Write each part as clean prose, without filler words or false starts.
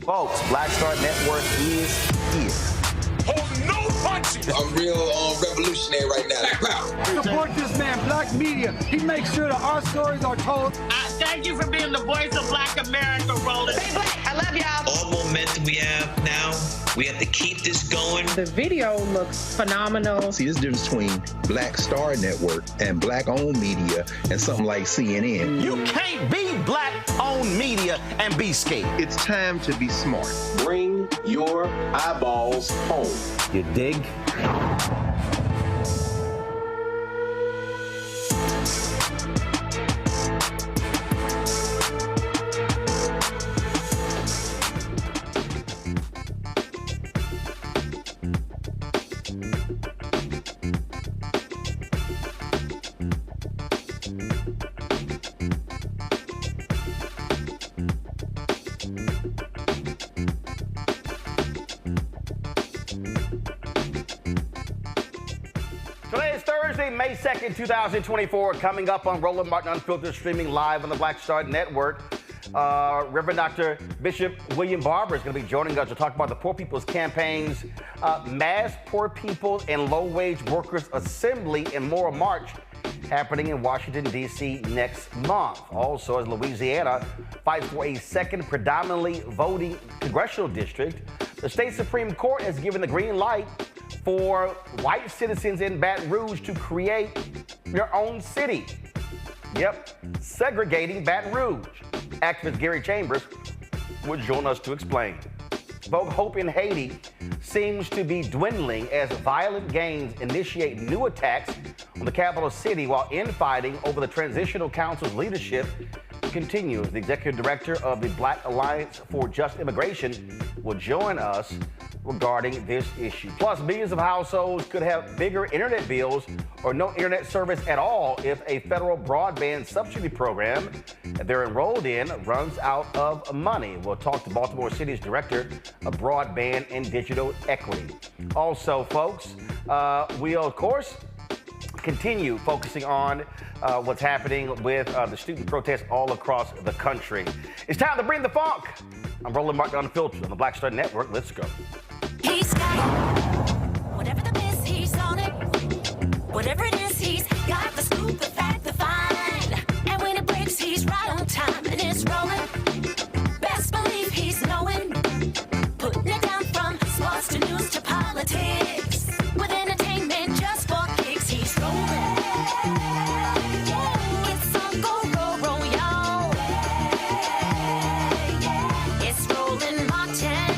Folks, Black Star Network is here. Oh, no punches! I'm real revolutionary right now. Support this man, Black Media. He makes sure that our stories are told. Thank you for being the voice of Black America, Roland. Stay black. I love y'all. All momentum we have now, we have to keep this going. The video looks phenomenal. See, there's a difference between Black Star Network and Black-owned media and something like CNN. You can't be Black-owned media and be scared. It's time to be smart. Bring your eyeballs home. You dig? Today is Thursday, May 2nd, 2024. Coming up on Roland Martin Unfiltered, streaming live on the Black Star Network. Reverend Dr. Bishop William Barber is going to be joining us to talk about the Poor People's Campaign's Mass Poor People and Low-Wage Workers Assembly and Moral March happening in Washington, D.C. next month. Also, as Louisiana fights for a second predominantly voting congressional district, the state Supreme Court has given the green light for white citizens in Baton Rouge to create their own city. Yep, segregating Baton Rouge. Activist Gary Chambers will join us to explain. Vogue hope in Haiti seems to be dwindling as violent gangs initiate new attacks on the capital city while infighting over the Transitional Council's leadership continues. The executive director of the Black Alliance for Just Immigration will join us regarding this issue. Plus, millions of households could have bigger internet bills or no internet service at all if a federal broadband subsidy program that they're enrolled in runs out of money. We'll talk to Baltimore City's director of broadband and digital equity. Also, folks, we'll, of course, continue focusing on what's happening with the student protests all across the country. It's time to bring the funk. I'm Roland Martin Unfiltered on the Black Star Network. Let's go. He's got it. Whatever the miss, he's on it. Whatever it is, he's got the scoop, the fact, the find. And when it breaks, he's right on time and it's rolling. Best believe he's knowing. Putting it down from sports to news to politics. With entertainment just for kicks, he's rolling. It's on go, y'all. It's Roland Martin.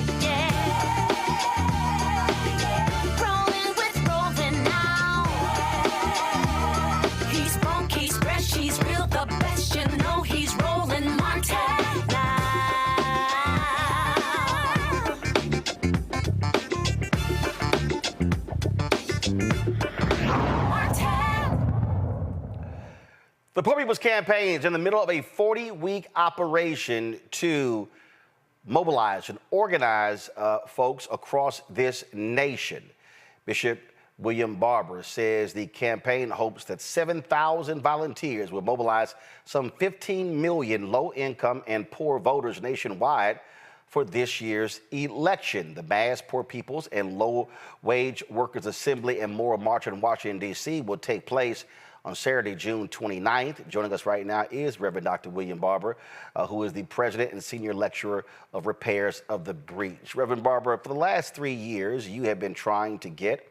The Poor People's Campaign is in the middle of a 40-week operation to mobilize and organize folks across this nation. Bishop William Barber says the campaign hopes that 7,000 volunteers will mobilize some 15 million low-income and poor voters nationwide for this year's election. The Mass Poor People's and Low-Wage Workers Assembly and Moral March in Washington, D.C. will take place on Saturday, June 29th. Joining us right now is Reverend Dr. William Barber, who is the president and senior lecturer of repairs of the breach. Reverend Barber, for the last 3 years, you have been trying to get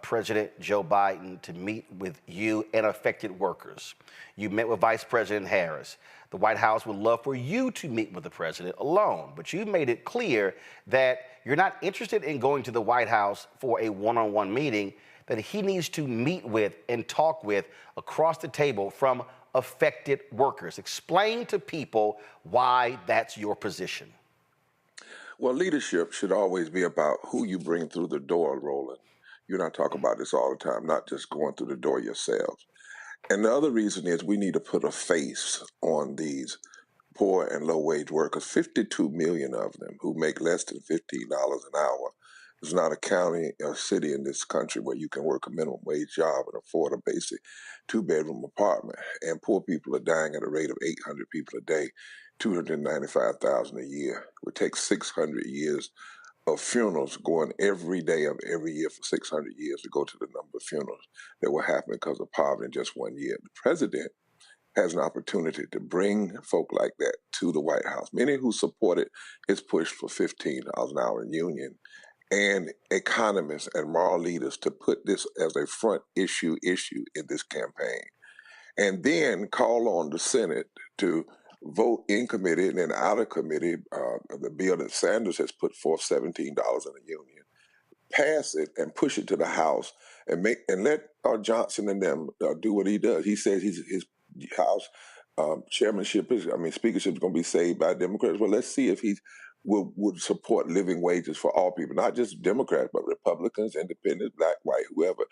President Joe Biden to meet with you and affected workers. You met with Vice President Harris. The White House would love for you to meet with the president alone, but you made it clear that you're not interested in going to the White House for a one-on-one meeting, that he needs to meet with and talk with across the table from affected workers. Explain to people why that's your position. Well, leadership should always be about who you bring through the door, Roland. You and I talk about this all the time, not just going through the door yourselves. And the other reason is we need to put a face on these poor and low-wage workers, 52 million of them who make less than $15 an hour. There's not a county or city in this country where you can work a minimum wage job and afford a basic two-bedroom apartment. And poor people are dying at a rate of 800 people a day, 295,000 a year. It would take 600 years of funerals going every day of every year for 600 years to go to the number of funerals that will happen because of poverty in just 1 year. The president has an opportunity to bring folk like that to the White House. Many who supported his push for $15 an hour in union, and economists and moral leaders to put this as a front issue in this campaign. And then call on the Senate to vote in committee and then out of committee the bill that Sanders has put forth, $17 in a union, pass it and push it to the House and let Johnson and them do what he does. He says his House speakership is going to be saved by Democrats. Well, let's see if he would support living wages for all people, not just Democrats, but Republicans, independents, black, white, whoever.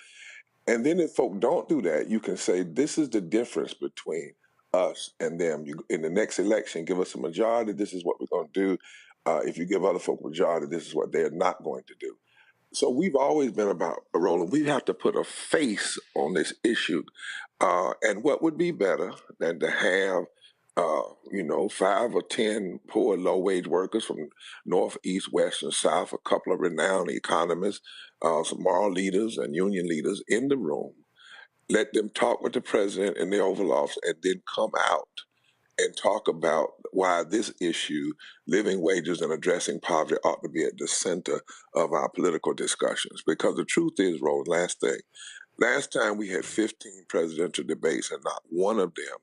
And then if folk don't do that, you can say, this is the difference between us and them. In the next election, give us a majority, this is what we're going to do. If you give other folk a majority, this is what they're not going to do. So we've always been about, Roland, we have to put a face on this issue. And what would be better than to have 5 or 10 poor, low-wage workers from North, East, West, and South, a couple of renowned economists, some moral leaders and union leaders in the room. Let them talk with the president in the Oval Office and then come out and talk about why this issue, living wages and addressing poverty, ought to be at the center of our political discussions. Because the truth is, Roland, last time we had 15 presidential debates and not one of them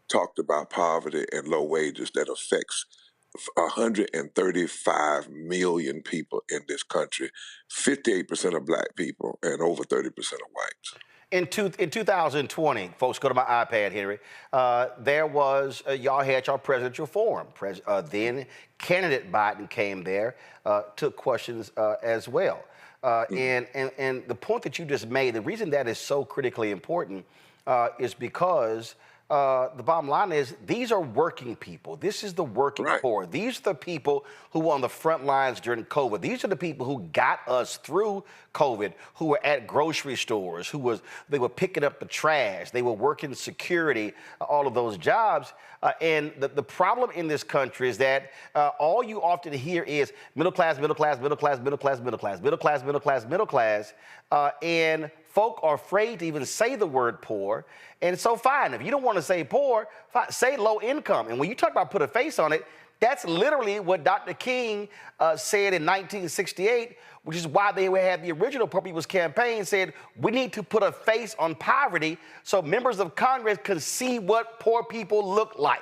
talked about poverty and low wages that affects 135 million people in this country, 58% of black people and over 30% of whites. In 2020, folks, go to my iPad, Henry, there was, y'all had your presidential forum. Then candidate Biden came there, took questions as well. And the point that you just made, the reason that is so critically important is because the bottom line is these are working people. This is the working poor. These are the people who were on the front lines during COVID. These are the people who got us through COVID, who were at grocery stores, they were picking up the trash, they were working security, all of those jobs. And the problem in this country is that all you often hear is middle class, middle class, middle class, middle class, middle class, middle class, middle class, middle class, and folk are afraid to even say the word poor. And so fine, if you don't want to say poor, fine, say low income. And when you talk about put a face on it, that's literally what Dr. King said in 1968, which is why they had the original Poor People's Campaign, said we need to put a face on poverty so members of Congress can see what poor people look like.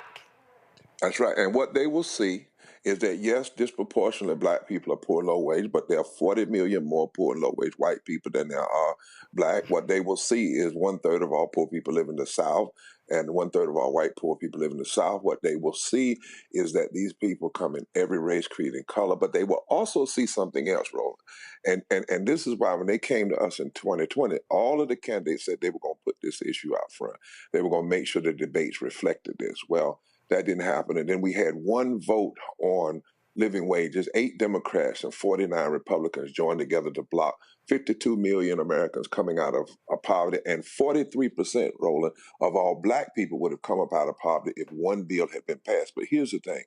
That's right. And what they will see is that, yes, disproportionately black people are poor, low wage, but there are 40 million more poor and low wage white people than there are black. What they will see is 1/3 of all poor people live in the South and 1/3 of all white poor people live in the South. What they will see is that these people come in every race, creed, and color, but they will also see something else, Roland. And this is why when they came to us in 2020, all of the candidates said they were going to put this this issue out front. They were going to make sure the debates reflected this. Well, that didn't happen. And then we had one vote on living wages. 8 Democrats and 49 Republicans joined together to block 52 million Americans coming out of poverty, and 43%, Roland, of all black people would have come up out of poverty if one bill had been passed. But here's the thing.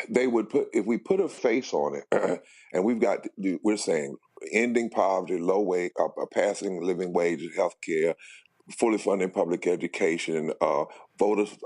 They would put, if we put a face on it, and we're saying ending poverty, low wage, passing living wages, health care, fully funding public education, voters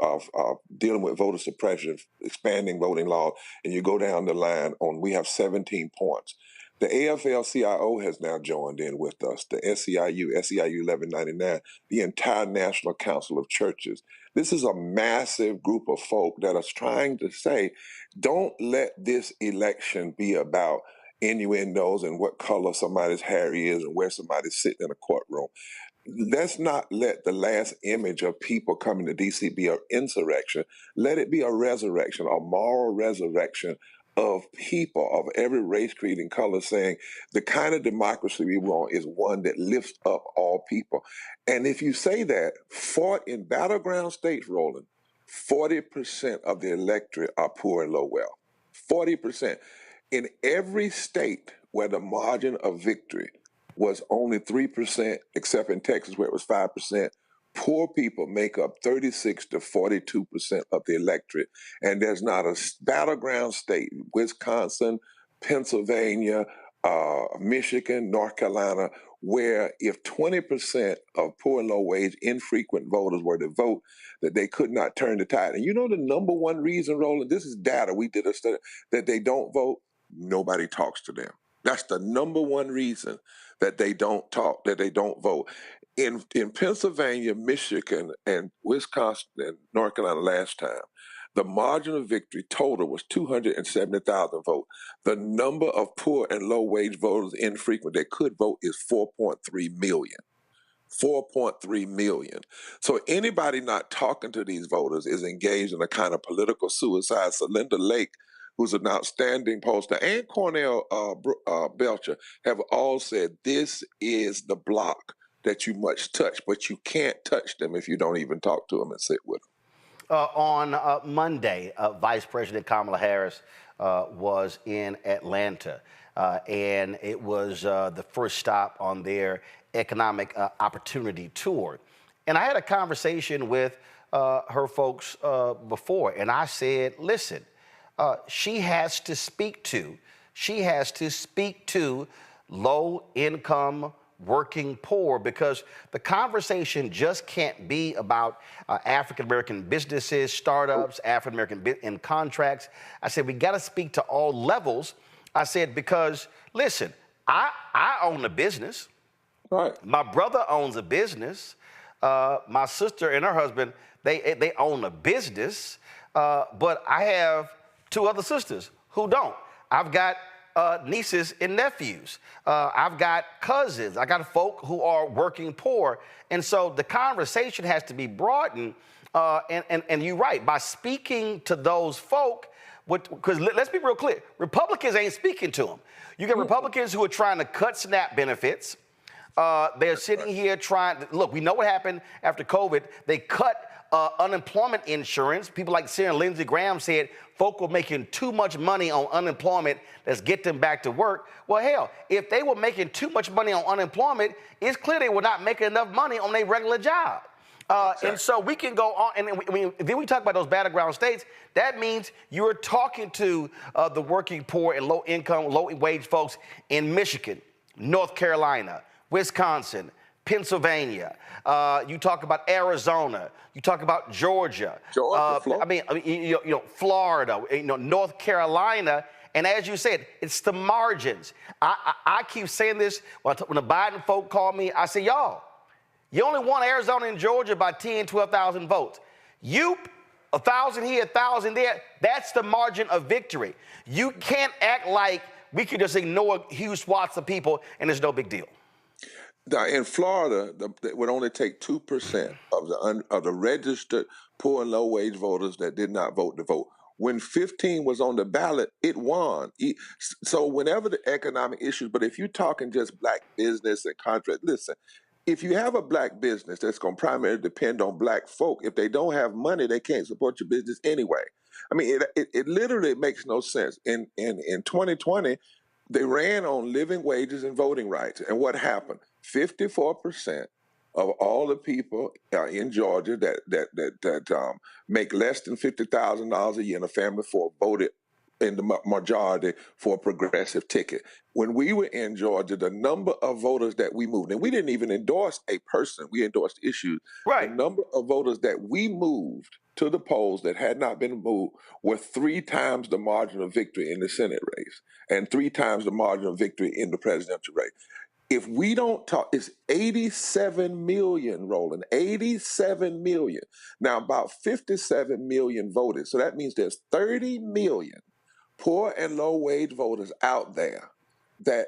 dealing with voter suppression, expanding voting laws, and you go down the line on, we have 17 points. The AFL-CIO has now joined in with us, the SEIU 1199, the entire National Council of Churches. This is a massive group of folk that are trying to say, don't let this election be about innuendos and what color somebody's hair is and where somebody's sitting in a courtroom. Let's not let the last image of people coming to D.C. be an insurrection. Let it be a resurrection, a moral resurrection of people of every race, creed, and color, saying the kind of democracy we want is one that lifts up all people. And if you say that, in battleground states, Roland, 40% of the electorate are poor and low wealth. 40%. In every state where the margin of victory was only 3%, except in Texas where it was 5%, poor people make up 36 to 42% of the electorate. And there's not a battleground state, Wisconsin, Pennsylvania, Michigan, North Carolina, where if 20% of poor and low wage, infrequent voters were to vote, that they could not turn the tide. And you know the number one reason, Roland, this is data, we did a study, that they don't vote? Nobody talks to them. That's the number one reason that they don't talk, that they don't vote. In Pennsylvania, Michigan, and Wisconsin, and North Carolina last time, the margin of victory total was 270,000 votes. The number of poor and low wage voters infrequent that could vote is 4.3 million. 4.3 million. So anybody not talking to these voters is engaged in a kind of political suicide. So Linda Lake, who's an outstanding pollster, and Cornell Belcher have all said this is the block that you must touch, but you can't touch them if you don't even talk to them and sit with them. On Monday, Vice President Kamala Harris was in Atlanta, and it was the first stop on their economic opportunity tour. And I had a conversation with her folks before, and I said, listen, she has to speak to low income, working poor, because the conversation just can't be about African-American businesses, startups, African-American in contracts. I said, we got to speak to all levels. I said, because listen, I own a business. Right. My brother owns a business. My sister and her husband, they own a business. But I have 2 other sisters who don't. I've got nieces and nephews. I've got cousins. I got folk who are working poor. And so the conversation has to be broadened. And you're right, by speaking to those folk, because let's be real clear, Republicans ain't speaking to them. You got Republicans who are trying to cut SNAP benefits. They're sitting here trying, look, we know what happened after COVID. They cut unemployment insurance. People like Sarah Lindsey Graham said, folk were making too much money on unemployment. Let's get them back to work. Well, hell, if they were making too much money on unemployment, it's clear they were not making enough money on their regular job. Exactly. And so we can go on, and then we talk about those battleground states. That means you're talking to the working poor and low income, low wage folks in Michigan, North Carolina, Wisconsin, Pennsylvania. You talk about Arizona. You talk about Georgia. Florida. North Carolina. And as you said, it's the margins. I keep saying this when the Biden folk call me. I say, y'all, you only won Arizona and Georgia by 10, 12,000 votes. 1,000 here, 1,000 there. That's the margin of victory. You can't act like we could just ignore huge swaths of people and there's no big deal. Now, in Florida, it would only take 2% of the registered poor and low wage voters that did not vote to vote. When 15 was on the ballot, it won. So whenever the economic issues, but if you're talking just black business and contract, listen, if you have a black business that's going to primarily depend on black folk, if they don't have money, they can't support your business anyway. I mean, it literally makes no sense. In 2020, they ran on living wages and voting rights. And what happened? 54% of all the people in Georgia that make less than $50,000 a year in a family of four voted in the majority for a progressive ticket. When we were in Georgia, the number of voters that we moved, and we didn't even endorse a person, we endorsed issues. Right. The number of voters that we moved to the polls that had not been moved were 3 times the margin of victory in the Senate race and 3 times the margin of victory in the presidential race. If we don't talk, it's 87 million, Roland, 87 million. Now, about 57 million voted. So that means there's 30 million poor and low wage voters out there that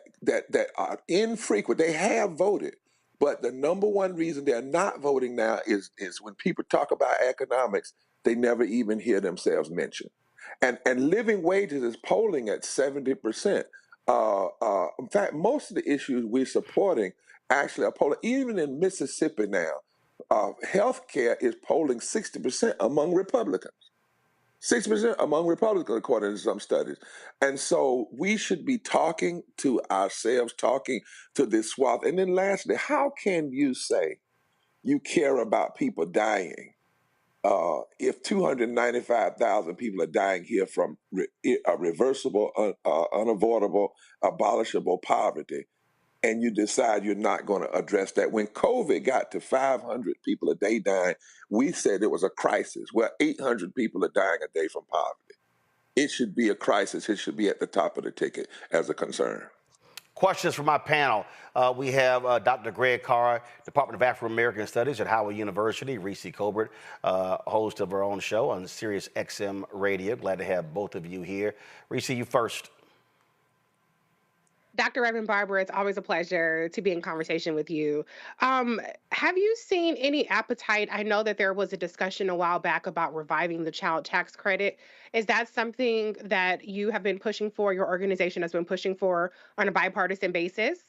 are infrequent. They have voted, but the number one reason they're not voting now is when people talk about economics, they never even hear themselves mentioned. And living wages is polling at 70%. In fact, most of the issues we're supporting actually are polling. Even in Mississippi now, healthcare is polling 60% among Republicans. 6% among Republicans, according to some studies. And so we should be talking to ourselves, talking to this swath. And then lastly, how can you say you care about people dying if 295,000 people are dying here from reversible, unavoidable, abolishable poverty, and you decide you're not going to address that? When COVID got to 500 people a day dying, we said it was a crisis. Well, 800 people are dying a day from poverty. It should be a crisis. It should be at the top of the ticket as a concern. Questions from my panel. We have Dr. Greg Carr, Department of Afro-American Studies at Howard University, Reese Colbert, host of our own show on Sirius XM Radio. Glad to have both of you here. Reese, you first. Dr. Reverend Barber, it's always a pleasure to be in conversation with you. Have you seen any appetite? I know that there was a discussion a while back about reviving the child tax credit. Is that something that you have been pushing for, your organization has been pushing for on a bipartisan basis?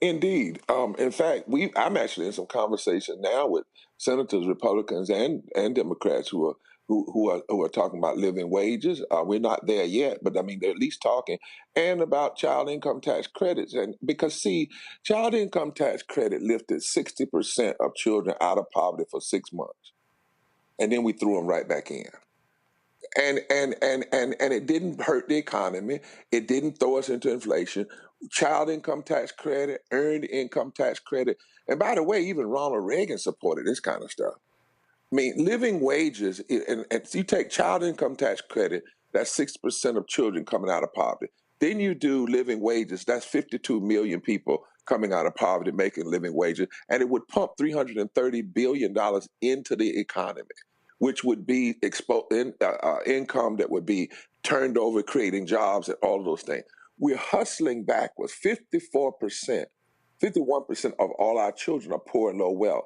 Indeed. In fact, I'm actually in some conversation now with senators, Republicans, and Democrats who are talking about living wages. We're not there yet, but I mean they're at least talking, and about child income tax credits. And because see, child income tax credit lifted 60% of children out of poverty for 6 months, and then we threw them right back in. And it didn't hurt the economy. It didn't throw us into inflation. Child income tax credit, earned income tax credit. And by the way, even Ronald Reagan supported this kind of stuff. I mean, living wages, and if you take child income tax credit, that's 6% of children coming out of poverty. Then you do living wages, that's 52 million people coming out of poverty making living wages, and it would pump $330 billion into the economy, which would be income that would be turned over, creating jobs and all of those things. We're hustling backwards. 51% of all our children are poor and low wealth.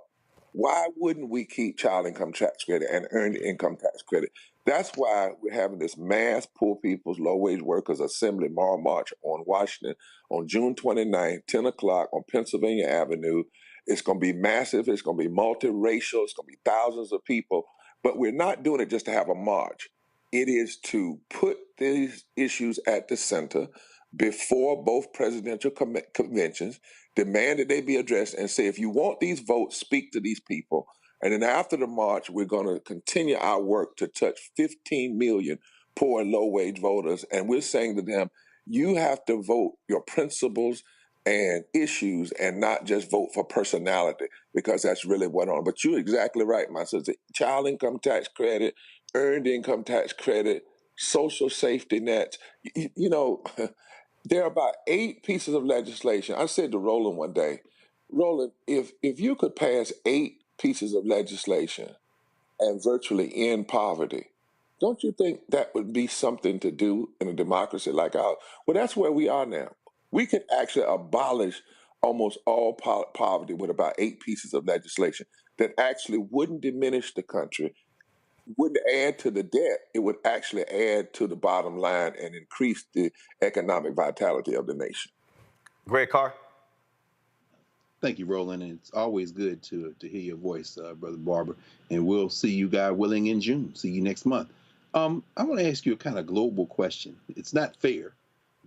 Why wouldn't we keep child income tax credit and earned income tax credit? That's why we're having this mass poor people's low wage workers assembly tomorrow march on Washington on June 29th, 10 o'clock on Pennsylvania Avenue. It's going to be massive. It's going to be multiracial. It's going to be thousands of people. But we're not doing it just to have a march. It is to put these issues at the center before both presidential conventions, demand that they be addressed, and say, if you want these votes, speak to these people. And then after the march, we're going to continue our work to touch 15 million poor and low-wage voters. And we're saying to them, you have to vote your principles and issues and not just vote for personality, because that's really what on. But you're exactly right, my sister. Child income tax credit, earned income tax credit, social safety nets. You know, there are about 8 pieces of legislation. I said to Roland one day, Roland, if you could pass 8 pieces of legislation and virtually end poverty, don't you think that would be something to do in a democracy like ours? Well, that's where we are now. We could actually abolish almost all poverty with about 8 pieces of legislation that actually wouldn't diminish the country, wouldn't add to the debt. It would actually add to the bottom line and increase the economic vitality of the nation. Greg Carr. Thank you, Roland. And it's always good to hear your voice, Brother Barber. And we'll see you, God willing, in June. See you next month. I want to ask you a kind of global question. It's not fair,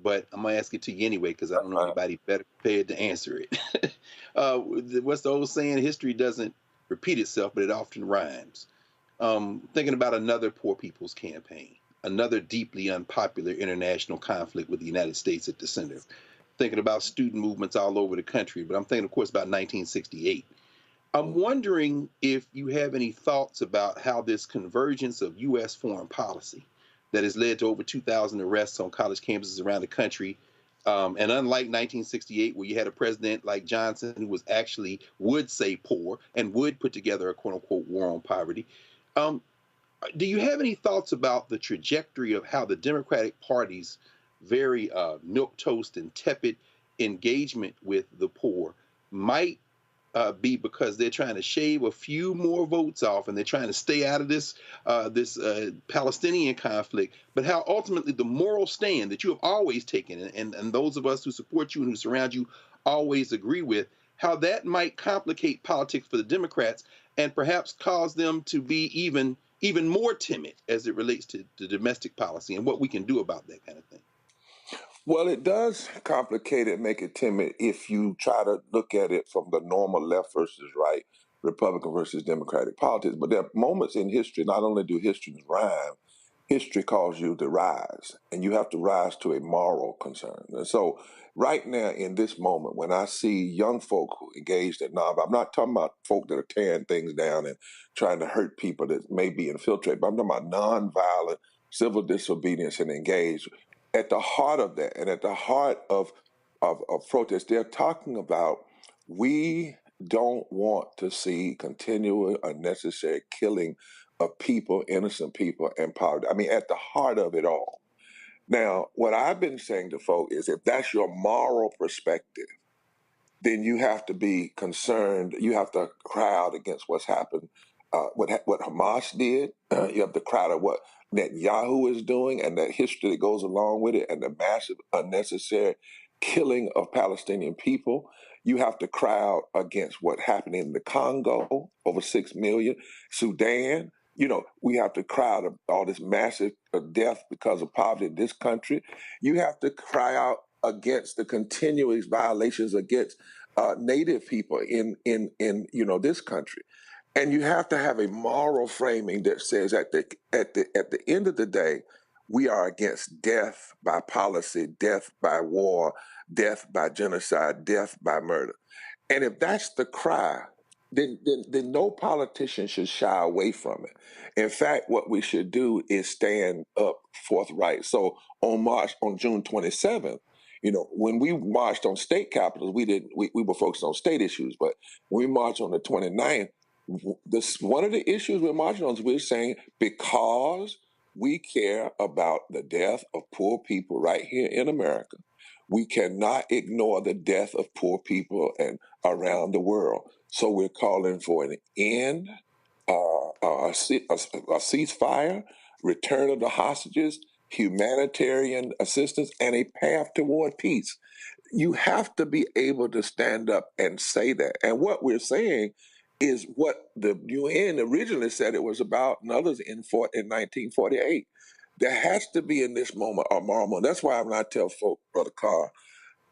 but I'm going to ask it to you anyway because I don't know anybody better prepared to answer it. What's the old saying? History doesn't repeat itself, but it often rhymes. Thinking about another poor people's campaign, another deeply unpopular international conflict with the United States at the center. Thinking about student movements all over the country, but I'm thinking, of course, about 1968. I'm wondering if you have any thoughts about how this convergence of U.S. foreign policy that has led to over 2,000 arrests on college campuses around the country, and unlike 1968, where you had a president like Johnson who was actually would say poor and would put together a quote-unquote war on poverty, do you have any thoughts about the trajectory of how the Democratic Party's very milquetoast and tepid engagement with the poor might be because they're trying to shave a few more votes off and they're trying to stay out of this Palestinian conflict, but how ultimately the moral stand that you have always taken and those of us who support you and who surround you always agree with, how that might complicate politics for the Democrats and perhaps cause them to be even more timid as it relates to domestic policy and what we can do about that kind of thing. Well, it does complicate it, make it timid if you try to look at it from the normal left versus right, Republican versus Democratic politics. But there are moments in history, not only do histories rhyme, history calls you to rise, and you have to rise to a moral concern. And so right now in this moment, when I see young folk who engaged in I'm not talking about folk that are tearing things down and trying to hurt people that may be infiltrated, but I'm talking about nonviolent civil disobedience and engage. At the heart of that, and at the heart of protest, they're talking about we don't want to see continual unnecessary killing of people, innocent people, and poverty. I mean, at the heart of it all. Now, what I've been saying to folk is if that's your moral perspective, then you have to be concerned. You have to cry out against what's happened, what Hamas did. You have to cry out what Netanyahu is doing and that history that goes along with it and the massive unnecessary killing of Palestinian people. You have to cry out against what happened in the Congo, over 6 million, Sudan. We have to cry out all this massive death because of poverty in this country. You have to cry out against the continuous violations against Native people in this country. And you have to have a moral framing that says at the end of the day, we are against death by policy, death by war, death by genocide, death by murder. And if that's the cry, then no politician should shy away from it. In fact, what we should do is stand up forthright. So on June 27th, when we marched on state capitals, we were focused on state issues. But when we marched on the 29th, one of the issues we're marching on is we're saying because we care about the death of poor people right here in America, we cannot ignore the death of poor people and around the world. So we're calling for an end, a ceasefire, return of the hostages, humanitarian assistance, and a path toward peace. You have to be able to stand up and say that. And what we're saying is what the UN originally said it was about, and others in 1948. There has to be in this moment a moral. That's why when I tell folk, Brother Carr,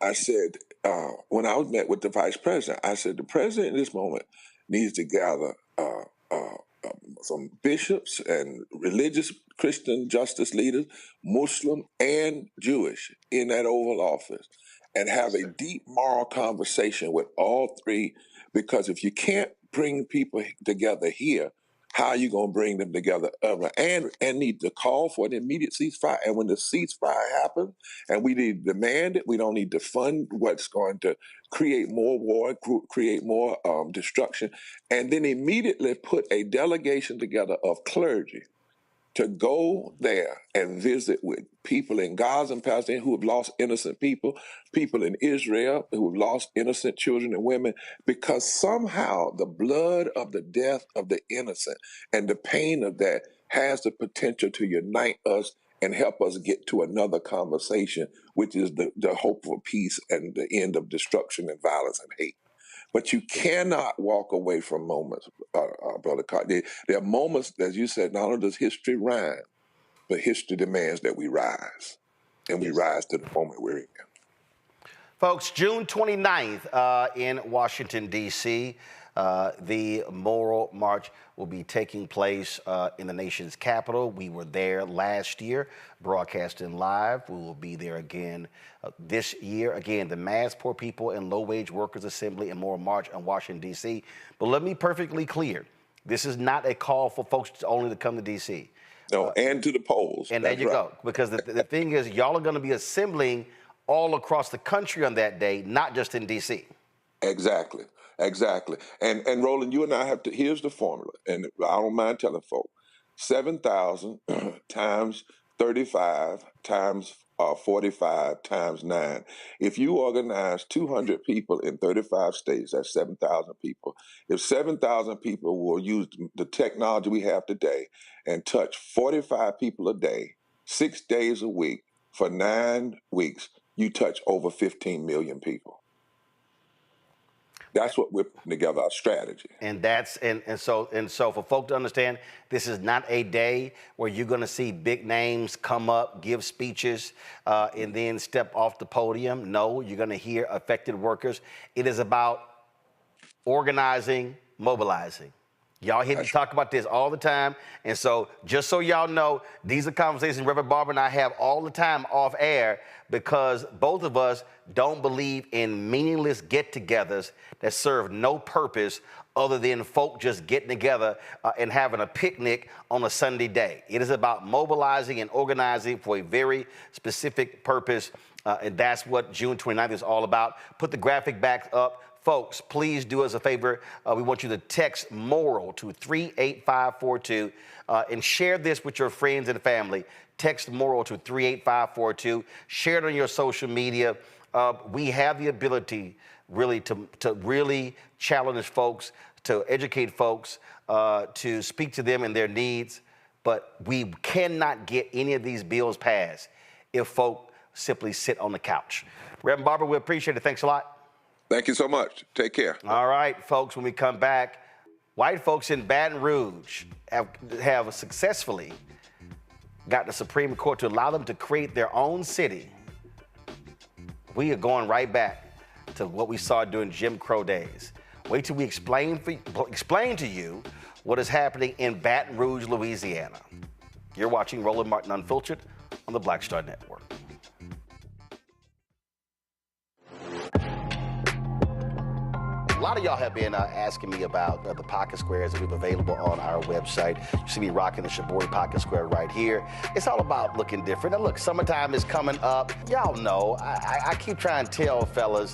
I said, when I was met with the vice president, I said, the president in this moment needs to gather some bishops and religious Christian justice leaders, Muslim and Jewish, in that Oval Office and have a deep moral conversation with all three, because if you can't bring people together here, how are you going to bring them together ever? And need to call for an immediate ceasefire. And when the ceasefire happens, and we need to demand it, we don't need to fund what's going to create more war, create more destruction, and then immediately put a delegation together of clergy to go there and visit with people in Gaza and Palestine who have lost innocent people, people in Israel who have lost innocent children and women, because somehow the blood of the death of the innocent and the pain of that has the potential to unite us and help us get to another conversation, which is the hope for peace and the end of destruction and violence and hate. But you cannot walk away from moments, Brother Carter. There are moments, as you said, not only does history rhyme, but history demands that we rise, and we rise to the moment we're in. Folks, June 29th in Washington, D.C., the Moral March will be taking place in the nation's capital. We were there last year, broadcasting live. We will be there again this year. Again, the Mass Poor People and Low-Wage Workers Assembly and Moral March in Washington, D.C. But let me be perfectly clear. This is not a call for folks only to come to D.C. No, and to the polls. And there you go. Because the thing is, y'all are going to be assembling all across the country on that day, not just in D.C. Exactly. Exactly. And Roland, you and I have to, here's the formula, and I don't mind telling folks, 7,000 times 35 times 45 times 9. If you organize 200 people in 35 states, that's 7,000 people. If 7,000 people will use the technology we have today and touch 45 people a day, 6 days a week, for 9 weeks, you touch over 15 million people. That's what we're putting together, our strategy. And so for folk to understand, this is not a day where you're going to see big names come up, give speeches, and then step off the podium. No, you're going to hear affected workers. It is about organizing, mobilizing. Y'all hear me talk about this all the time. And so just so y'all know, these are conversations Reverend Barber and I have all the time off air, because both of us don't believe in meaningless get-togethers that serve no purpose other than folk just getting together and having a picnic on a Sunday day. It is about mobilizing and organizing for a very specific purpose, and that's what June 29th is all about. Put the graphic back up. Folks, please do us a favor. We want you to text MORAL to 38542 and share this with your friends and family. Text MORAL to 38542. Share it on your social media. We have the ability really to really challenge folks, to educate folks, to speak to them and their needs. But we cannot get any of these bills passed if folk simply sit on the couch. Reverend Barber, we appreciate it. Thanks a lot. Thank you so much. Take care. All right, folks, when we come back, white folks in Baton Rouge have successfully got the Supreme Court to allow them to create their own city. We are going right back to what we saw during Jim Crow days. Wait till we explain to you what is happening in Baton Rouge, Louisiana. You're watching Roland Martin Unfiltered on the Black Star Network. A lot of y'all have been asking me about the pocket squares that we have available on our website. You see me rocking the Shibori pocket square right here. It's all about looking different. Now look, summertime is coming up. Y'all know, I keep trying to tell fellas,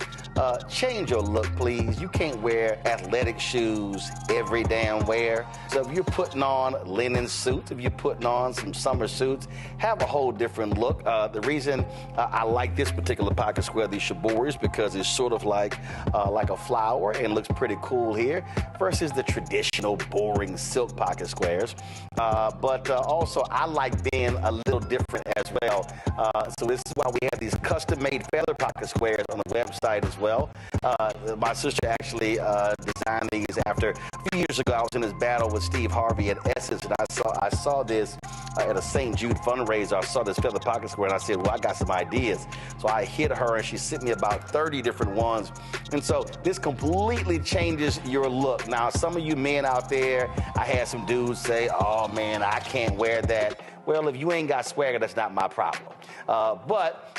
change your look, please. You can't wear athletic shoes every damn wear. So if you're putting on linen suits, if you're putting on some summer suits, have a whole different look. The reason I like this particular pocket square, the Shibori, is because it's sort of like a flower and looks pretty cool here versus the traditional boring silk pocket squares. But also I like being a little different as well. So this is why we have these custom-made feather pocket squares on the website as well. My sister actually designed these after a few years ago. I was in this battle with Steve Harvey at Essence, and I saw this at a St. Jude fundraiser. I saw this feather pocket square, and I said, well, I got some ideas. So I hit her, and she sent me about 30 different ones. And so this completely changes your look. Now, some of you men out there, I had some dudes say, oh, man, I can't wear that. Well, if you ain't got swagger, that's not my problem. But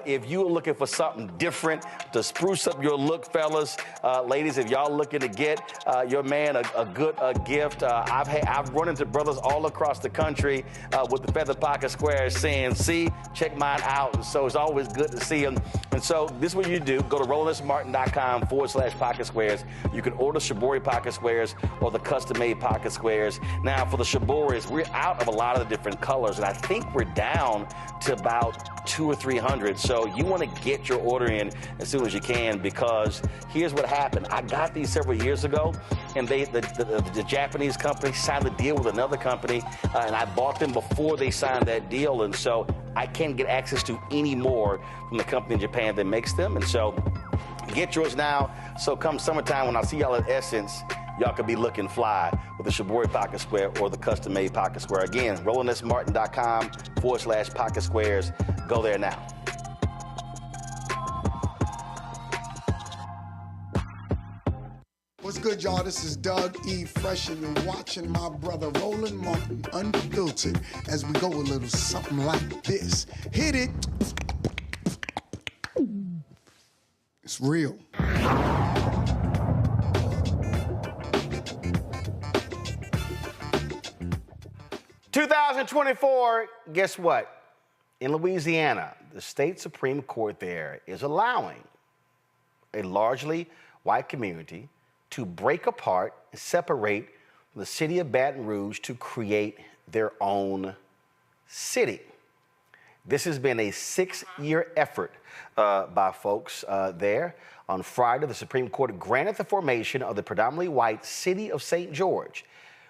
if you're looking for something different to spruce up your look, fellas, ladies, if y'all looking to get your man a good gift, I've run into brothers all across the country with the feather pocket squares saying, see, check mine out. And so it's always good to see them. And so this is what you do. Go to RolandSMartin.com/pocket squares. You can order Shibori pocket squares or the custom-made pocket squares. Now, for the Shiboris, we're out of a lot of the different colors, and I think we're down to about 200 or 300. So you want to get your order in as soon as you can, because here's what happened. I got these several years ago, and the Japanese company signed a deal with another company, and I bought them before they signed that deal, and so I can't get access to any more from the company in Japan that makes them. And so Get yours now, so come summertime when I see y'all at Essence, y'all could be looking fly with the Shabori Pocket Square or the custom-made Pocket Square. Again, RolandSMartin.com/Pocket Squares. Go there now. What's good, y'all? This is Doug E. Fresh, and you're watching my brother Roland Martin Unfiltered as we go a little something like this. Hit it. It's real. 2024, guess what? In Louisiana, the state Supreme Court there is allowing a largely white community to break apart and separate from the city of Baton Rouge to create their own city. This has been a 6-year effort by folks there. On Friday, the Supreme Court granted the formation of the predominantly white city of St. George,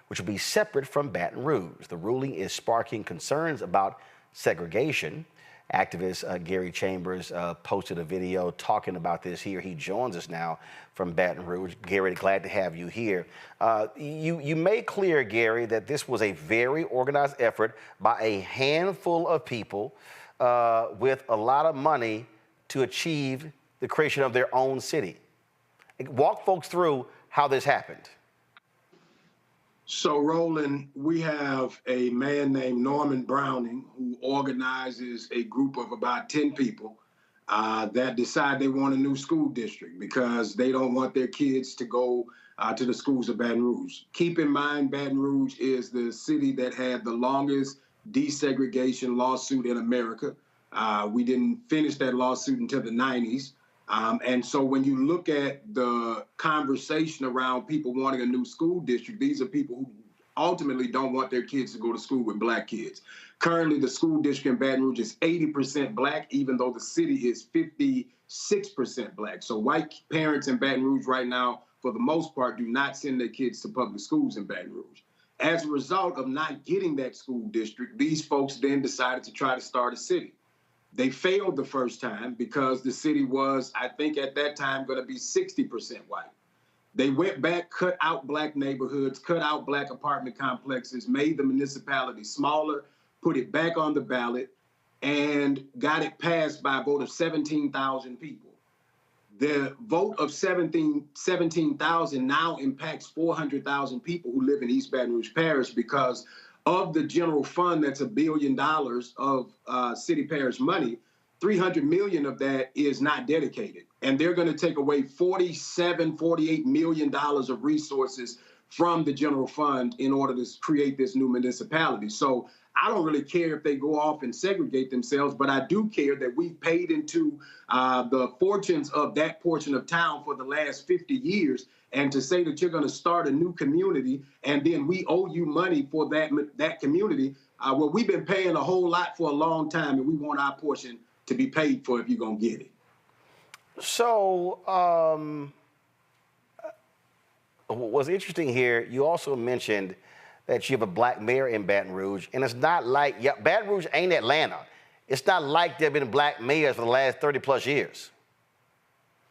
which will be separate from Baton Rouge. The ruling is sparking concerns about segregation. Activist Gary Chambers posted a video talking about this here. He joins us now from Baton Rouge. Gary, glad to have you here. You made clear, Gary, that this was a very organized effort by a handful of people with a lot of money to achieve the creation of their own city. Walk folks through how this happened. So, Roland, we have a man named Norman Browning who organizes a group of about 10 people that decide they want a new school district because they don't want their kids to go to the schools of Baton Rouge. Keep in mind, Baton Rouge is the city that had the longest desegregation lawsuit in America. We didn't finish that lawsuit until the 90s. And so when you look at the conversation around people wanting a new school district, these are people who ultimately don't want their kids to go to school with black kids. Currently, the school district in Baton Rouge is 80% black, even though the city is 56% black. So white parents in Baton Rouge right now, for the most part, do not send their kids to public schools in Baton Rouge. As a result of not getting that school district, these folks then decided to try to start a city. They failed the first time because the city was, I think at that time, going to be 60% white. They went back, cut out black neighborhoods, cut out black apartment complexes, made the municipality smaller, put it back on the ballot, and got it passed by a vote of 17,000 people. The vote of 17,000 now impacts 400,000 people who live in East Baton Rouge Parish because of the general fund that's $1 billion of city parish money, 300 million of that is not dedicated. And they're going to take away $48 million of resources from the general fund in order to create this new municipality. So I don't really care if they go off and segregate themselves, but I do care that we've paid into the fortunes of that portion of town for the last 50 years. And to say that you're going to start a new community and then we owe you money for that community, well, we've been paying a whole lot for a long time, and we want our portion to be paid for if you're going to get it. So what's interesting here, you also mentioned that you have a black mayor in Baton Rouge, and it's not like, Baton Rouge ain't Atlanta. It's not like there have been black mayors for the last 30 plus years.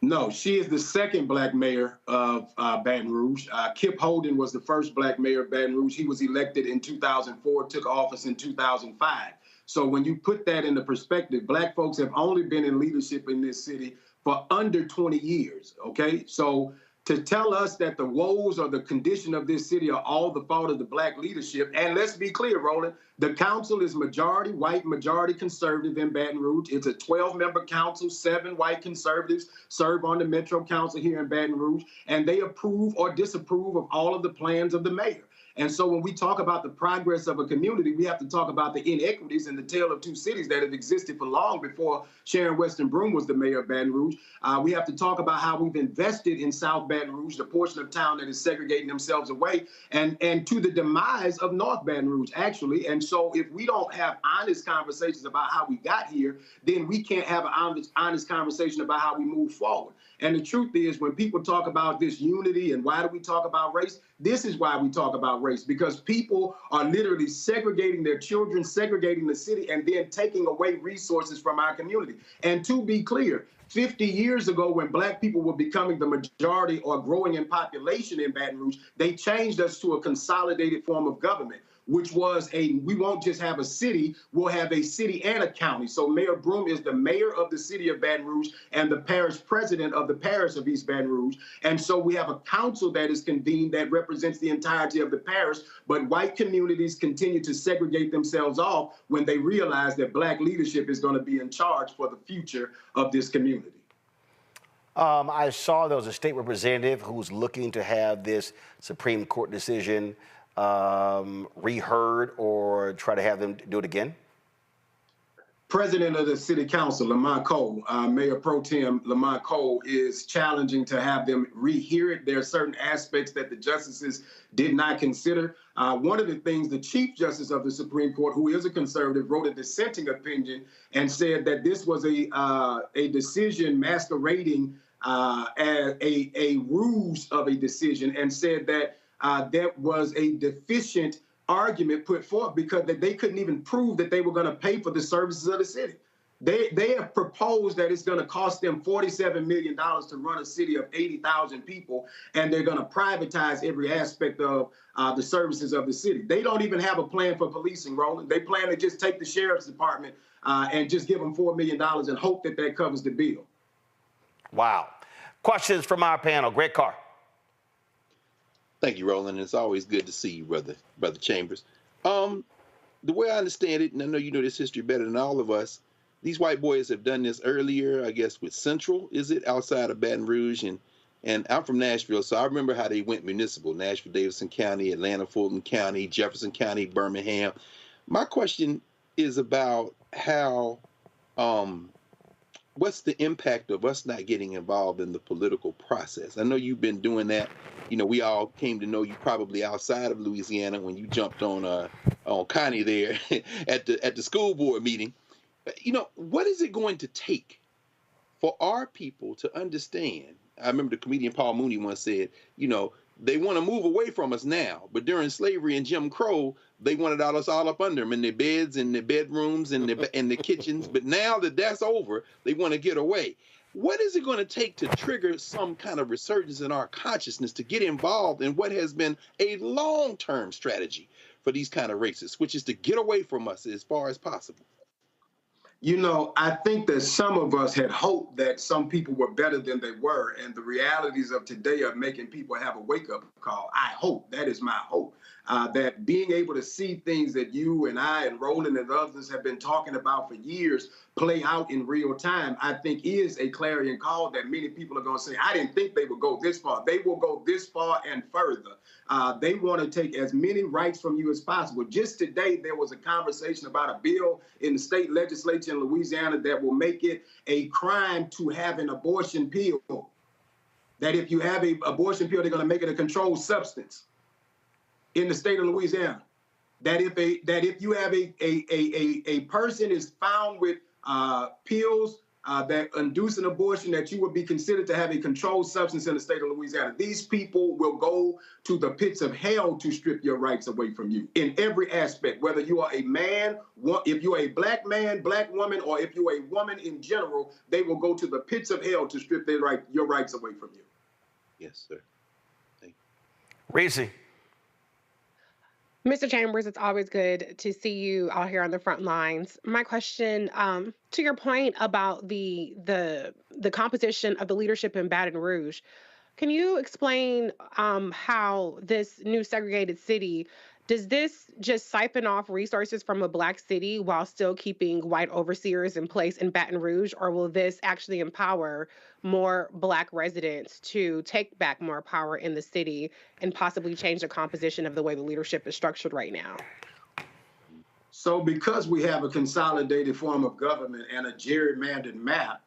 No, she is the second black mayor of Baton Rouge. Kip Holden was the first black mayor of Baton Rouge. He was elected in 2004, took office in 2005. So when you put that into perspective, black folks have only been in leadership in this city for under 20 years, okay? So to tell us that the woes or the condition of this city are all the fault of the black leadership, and let's be clear, Roland, the council is majority white, majority conservative in Baton Rouge. It's a 12-member council, 7 white conservatives serve on the Metro Council here in Baton Rouge, and they approve or disapprove of all of the plans of the mayor. And so when we talk about the progress of a community, we have to talk about the inequities and the tale of two cities that have existed for long before Sharon Weston Broome was the mayor of Baton Rouge. We have to talk about how we've invested in South Baton Rouge, the portion of town that is segregating themselves away, and to the demise of North Baton Rouge, actually. And so if we don't have honest conversations about how we got here, then we can't have an honest conversation about how we move forward. And the truth is, when people talk about this unity and why do we talk about race, this is why we talk about race, because people are literally segregating their children, segregating the city, and then taking away resources from our community. And to be clear, 50 years ago, when black people were becoming the majority or growing in population in Baton Rouge, they changed us to a consolidated form of government, which was we won't just have a city, we'll have a city and a county. So Mayor Broom is the mayor of the city of Baton Rouge and the parish president of the parish of East Baton Rouge. And so we have a council that is convened that represents the entirety of the parish, but white communities continue to segregate themselves off when they realize that black leadership is going to be in charge for the future of this community. I saw there was a state representative who's looking to have this Supreme Court decision reheard or try to have them do it again? President of the City Council, Lamont Cole, Mayor Pro Tem Lamont Cole, is challenging to have them rehear it. There are certain aspects that the justices did not consider. One of the things the Chief Justice of the Supreme Court, who is a conservative, wrote a dissenting opinion and said that this was a decision masquerading as a ruse of a decision, and said that that was a deficient argument put forth because they couldn't even prove that they were going to pay for the services of the city. They have proposed that it's going to cost them $47 million to run a city of 80,000 people, and they're going to privatize every aspect of the services of the city. They don't even have a plan for policing, Roland. They plan to just take the sheriff's department and just give them $4 million and hope that that covers the bill. Wow. Questions from our panel. Greg Carr. Thank you, Roland. It's always good to see you, Brother Chambers. The way I understand it, and I know you know this history better than all of us, these white boys have done this earlier, I guess, with Central, is it, outside of Baton Rouge? And I'm from Nashville, so I remember how they went municipal, Nashville, Davidson County, Atlanta, Fulton County, Jefferson County, Birmingham. My question is about how what's the impact of us not getting involved in the political process? I know you've been doing that. You know, we all came to know you probably outside of Louisiana when you jumped on Connie there at the school board meeting. You know, what is it going to take for our people to understand? I remember the comedian Paul Mooney once said, you know, they want to move away from us now, but during slavery and Jim Crow, they wanted us all up under them in their beds, in their bedrooms, in the kitchens. But now that that's over, they want to get away. What is it going to take to trigger some kind of resurgence in our consciousness to get involved in what has been a long-term strategy for these kind of races, which is to get away from us as far as possible? You know, I think that some of us had hoped that some people were better than they were, and the realities of today are making people have a wake-up call. I hope, that is my hope, that being able to see things that you and I and Roland and others have been talking about for years play out in real time, I think is a clarion call that many people are going to say, I didn't think they would go this far. They will go this far and further. They want to take as many rights from you as possible. Just today, there was a conversation about a bill in the state legislature in Louisiana that will make it a crime to have an abortion pill. That if you have an abortion pill, they're going to make it a controlled substance in the state of Louisiana. That if you have a person is found with pills that induce an abortion, that you would be considered to have a controlled substance in the state of Louisiana. These people will go to the pits of hell to strip your rights away from you in every aspect, whether you are a man, if you're a black man, black woman, or if you're a woman in general, they will go to the pits of hell to strip your rights away from you. Yes, sir. Thank you. Reese. Mr. Chambers, it's always good to see you out here on the front lines. My question, to your point about the composition of the leadership in Baton Rouge, can you explain how this new segregated city, does this just siphon off resources from a black city while still keeping white overseers in place in Baton Rouge, or will this actually empower more black residents to take back more power in the city and possibly change the composition of the way the leadership is structured right now? So because we have a consolidated form of government and a gerrymandered map,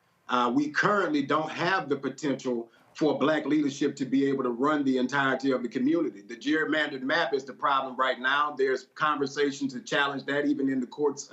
we currently don't have the potential for black leadership to be able to run the entirety of the community. The gerrymandered map is the problem right now. There's conversations to challenge that even in the courts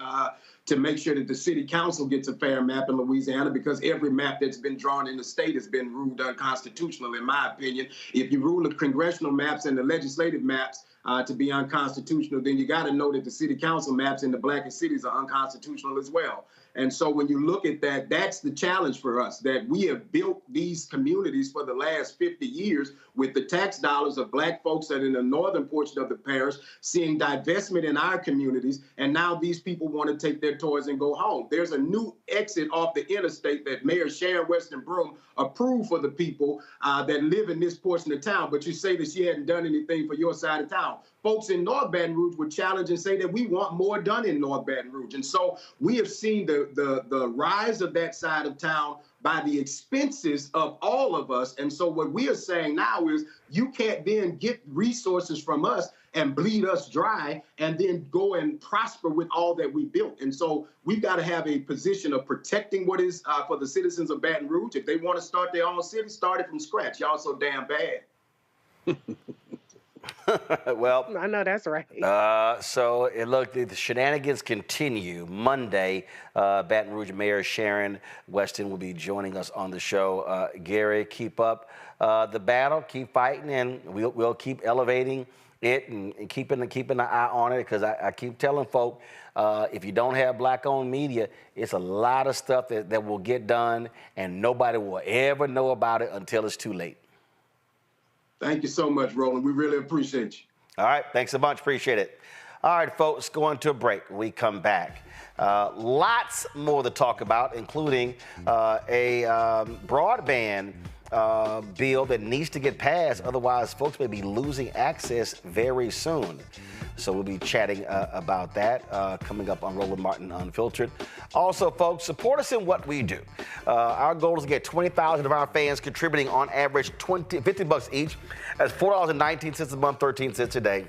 to make sure that the city council gets a fair map in Louisiana, because every map that's been drawn in the state has been ruled unconstitutional, in my opinion. If you rule the congressional maps and the legislative maps to be unconstitutional, then you got to know that the city council maps in the blackest cities are unconstitutional as well. And so when you look at that, that's the challenge for us, that we have built these communities for the last 50 years with the tax dollars of black folks that in the northern portion of the parish, seeing divestment in our communities. And now these people want to take their toys and go home. There's a new exit off the interstate that Mayor Sharon Weston Broome approved for the people that live in this portion of town. But you say that she hadn't done anything for your side of town. Folks in North Baton Rouge would challenge and say that we want more done in North Baton Rouge. And so we have seen the rise of that side of town by the expenses of all of us. And so what we are saying now is you can't then get resources from us and bleed us dry and then go and prosper with all that we built. And so we've got to have a position of protecting what is for the citizens of Baton Rouge. If they want to start their own city, start it from scratch. Y'all so damn bad. Well, I know that's right. So look, the shenanigans continue. Monday, Baton Rouge Mayor Sharon Weston will be joining us on the show. Gary, keep up the battle, keep fighting, and we'll keep elevating it and keeping an eye on it, because I keep telling folk, if you don't have black-owned media, it's a lot of stuff that will get done, and nobody will ever know about it until it's too late. Thank you so much, Roland. We really appreciate you. All right. Thanks a bunch. Appreciate it. All right, folks, going to a break. When we come back, lots more to talk about, including a broadband bill that needs to get passed. Otherwise, folks may be losing access very soon. So we'll be chatting about that coming up on Roland Martin Unfiltered. Also, folks, support us in what we do. Our goal is to get 20,000 of our fans contributing on average $50 each. That's $4.19 a month, 13 cents a day.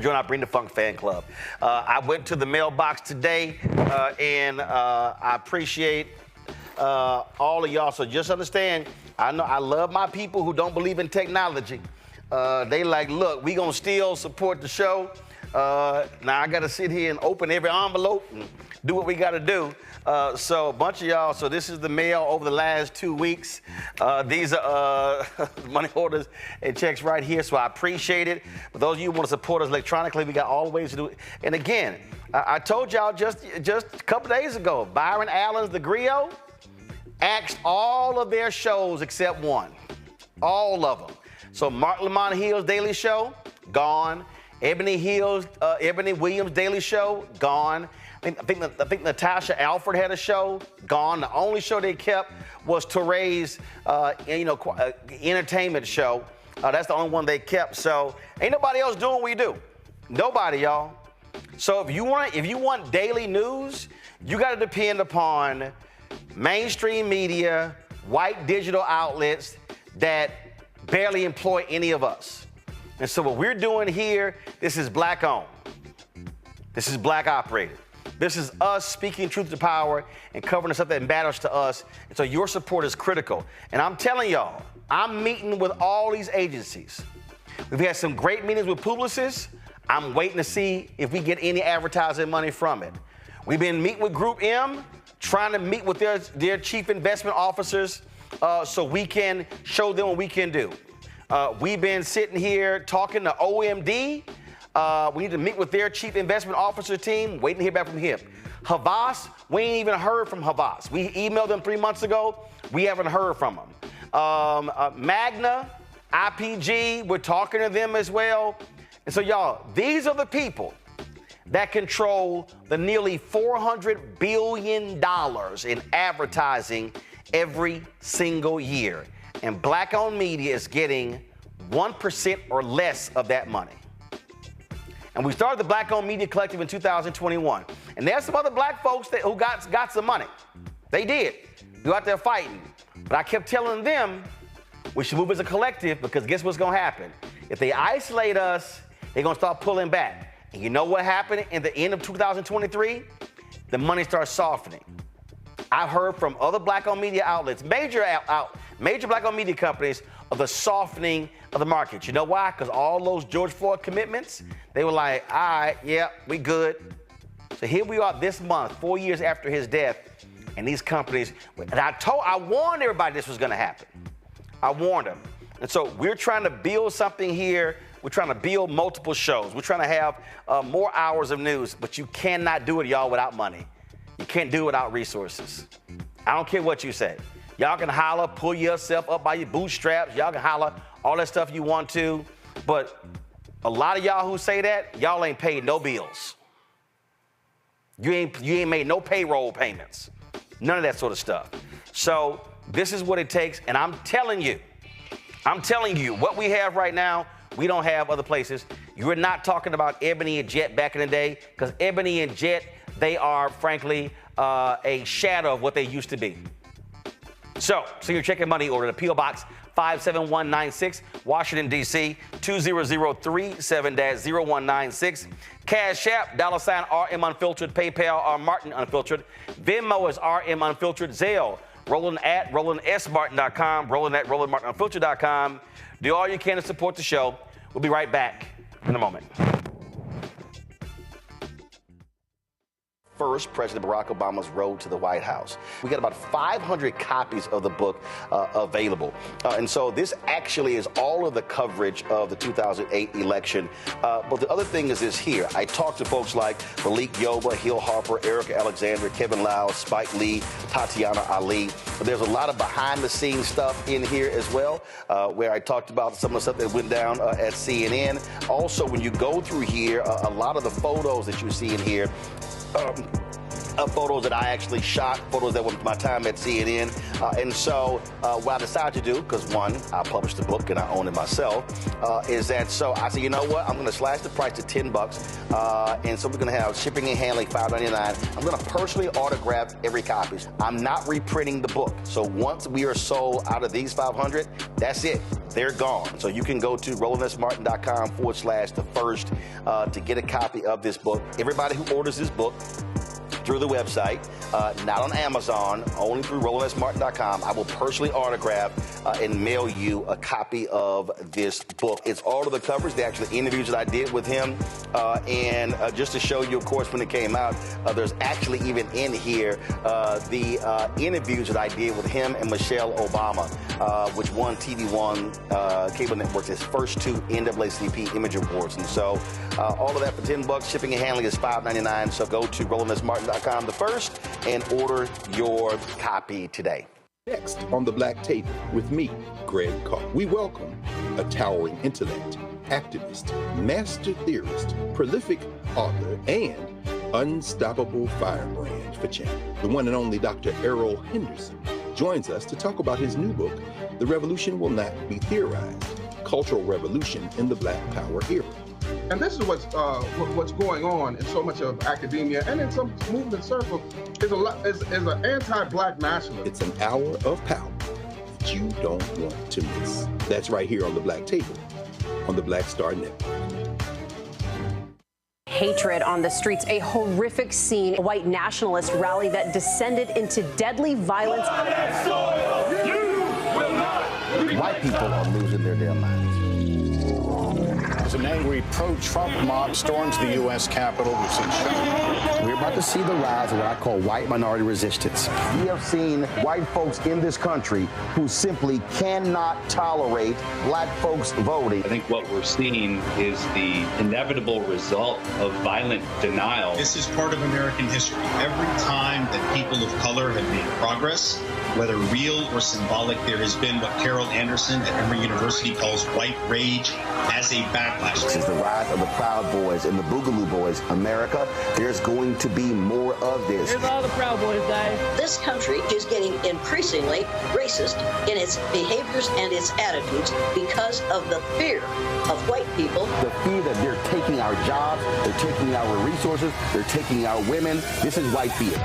Join our Bring the Funk fan club. I went to the mailbox today, and I appreciate all of y'all. So just understand, I know I love my people who don't believe in technology. They like, look, we gonna still support the show. Now I gotta sit here and open every envelope and do what we gotta do. So a bunch of y'all, so this is the mail over the last 2 weeks. These are money orders and checks right here, so I appreciate it. For those of you who want to support us electronically, we got all the ways to do it. And again, I told y'all just a couple days ago, Byron Allen's The Griot axed all of their shows except one. All of them. So Mark Lamont Hill's Daily Show, gone. Ebony Williams' Daily Show, gone. I think Natasha Alford had a show, gone. The only show they kept was Torre's, entertainment show. That's the only one they kept. So ain't nobody else doing what we do. Nobody, y'all. So if you want daily news, you got to depend upon mainstream media, white digital outlets that barely employ any of us. And so what we're doing here, this is black owned. This is black operated. This is us speaking truth to power and covering the stuff that matters to us. And so your support is critical. And I'm telling y'all, I'm meeting with all these agencies. We've had some great meetings with Publicis. I'm waiting to see if we get any advertising money from it. We've been meeting with Group M, trying to meet with their chief investment officers so we can show them what we can do. We've been sitting here talking to OMD. We need to meet with their chief investment officer team, waiting to hear back from him. Havas, we ain't even heard from Havas. We emailed them 3 months ago. We haven't heard from them. Magna, IPG, we're talking to them as well. And so, y'all, these are the people that control the nearly $400 billion in advertising every single year. And black-owned media is getting 1% or less of that money. And we started the Black-Owned Media Collective in 2021. And there's some other black folks who got some money. They did. They were out there fighting. But I kept telling them we should move as a collective, because guess what's going to happen? If they isolate us, they're going to start pulling back. And you know what happened in the end of 2023? The money starts softening. I've heard from other black-owned media outlets, major black-owned media companies, of the softening of the market. You know why? Because all those George Floyd commitments, they were like, all right, yeah, we good. So here we are this month, 4 years after his death, and these companies, and I warned everybody this was gonna happen. I warned them. And so we're trying to build something here. We're trying to build multiple shows. We're trying to have more hours of news, but you cannot do it, y'all, without money. You can't do it without resources. I don't care what you say. Y'all can holler, pull yourself up by your bootstraps. Y'all can holler all that stuff you want to, but a lot of y'all who say that, y'all ain't paid no bills. You ain't made no payroll payments. None of that sort of stuff. So this is what it takes, and I'm telling you, what we have right now, we don't have other places. You're not talking about Ebony and Jet back in the day, because Ebony and Jet, they are, frankly, a shadow of what they used to be. So your check and money order to P.O. Box 57196, Washington, D.C., 20037-0196. Cash App, $RM Unfiltered, PayPal, R Martin Unfiltered. Venmo is RM Unfiltered. Zelle, Roland at RolandSMartin.com, Roland at RolandMartinUnfiltered.com. Do all you can to support the show. We'll be right back in a moment. First, President Barack Obama's road to the White House. We got about 500 copies of the book available. And so this actually is all of the coverage of the 2008 election. But the other thing is this here. I talked to folks like Malik Yoba, Hill Harper, Erica Alexander, Kevin Lau, Spike Lee, Tatiana Ali. But there's a lot of behind-the-scenes stuff in here as well, where I talked about some of the stuff that went down at CNN. Also, when you go through here, a lot of the photos that you see in here, photos that I actually shot, photos that were my time at CNN. And so what I decided to do, because one, I published the book and I own it myself, is that so I said, you know what, I'm going to slash the price to $10. And so we're going to have shipping and handling $5.99. I'm going to personally autograph every copy. I'm not reprinting the book. So once we are sold out of these 500, that's it. They're gone. So you can go to RolandSMartin.com/the-first to get a copy of this book. Everybody who orders this book through the website, not on Amazon, only through RolandSMartin.com, I will personally autograph and mail you a copy of this book. It's all of the coverage, the actual interviews that I did with him. And just to show you, of course, when it came out, there's actually even in here the interviews that I did with him and Michelle Obama, which won TV One cable networks its first 2 NAACP image awards. And so all of that for $10. Shipping and handling is $5.99. So go to RolandSMartin.com the first and order your copy today. Next on the Black Table with me, Greg Carr, we welcome a towering intellect, activist, master theorist, prolific author, and unstoppable firebrand for change. The one and only Dr. Errol Henderson joins us to talk about his new book, The Revolution Will Not Be Theorized, Cultural Revolution in the Black Power Era. And this is what's going on in so much of academia and in some movement circles is an anti-Black nationalism. It's an hour of power that you don't want to miss. That's right here on the Black Table on the Black Star Network. Hatred on the streets, a horrific scene, a white nationalist rally that descended into deadly violence. White people are losing their damn minds. As an angry pro-Trump mob storms the U.S. Capitol, we've seen shooting. We're about to see the rise of what I call white minority resistance. We have seen white folks in this country who simply cannot tolerate Black folks voting. I think what we're seeing is the inevitable result of violent denial. This is part of American history. Every time that people of color have made progress, whether real or symbolic, there has been what Carol Anderson at Emory University calls white rage as a backlash. This is the rise of the Proud Boys and the Boogaloo Boys. America, there's going to be more of this. Here's all the Proud Boys, guys. This country is getting increasingly racist in its behaviors and its attitudes because of the fear of white people. The fear that they're taking our jobs, they're taking our resources, they're taking our women. This is white fear.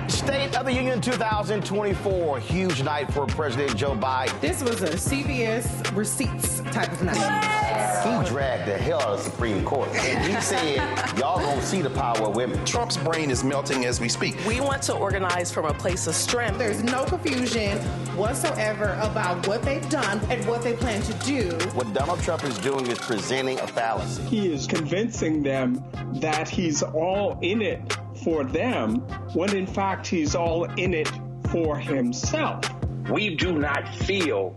State of the Union 2000. 2024, huge night for President Joe Biden. This was a CBS receipts type of night. He dragged the hell out of the Supreme Court. And he said, y'all gonna see the power of women. Trump's brain is melting as we speak. We want to organize from a place of strength. There's no confusion whatsoever about what they've done and what they plan to do. What Donald Trump is doing is presenting a fallacy. He is convincing them that he's all in it for them, when in fact he's all in it for himself. We do not feel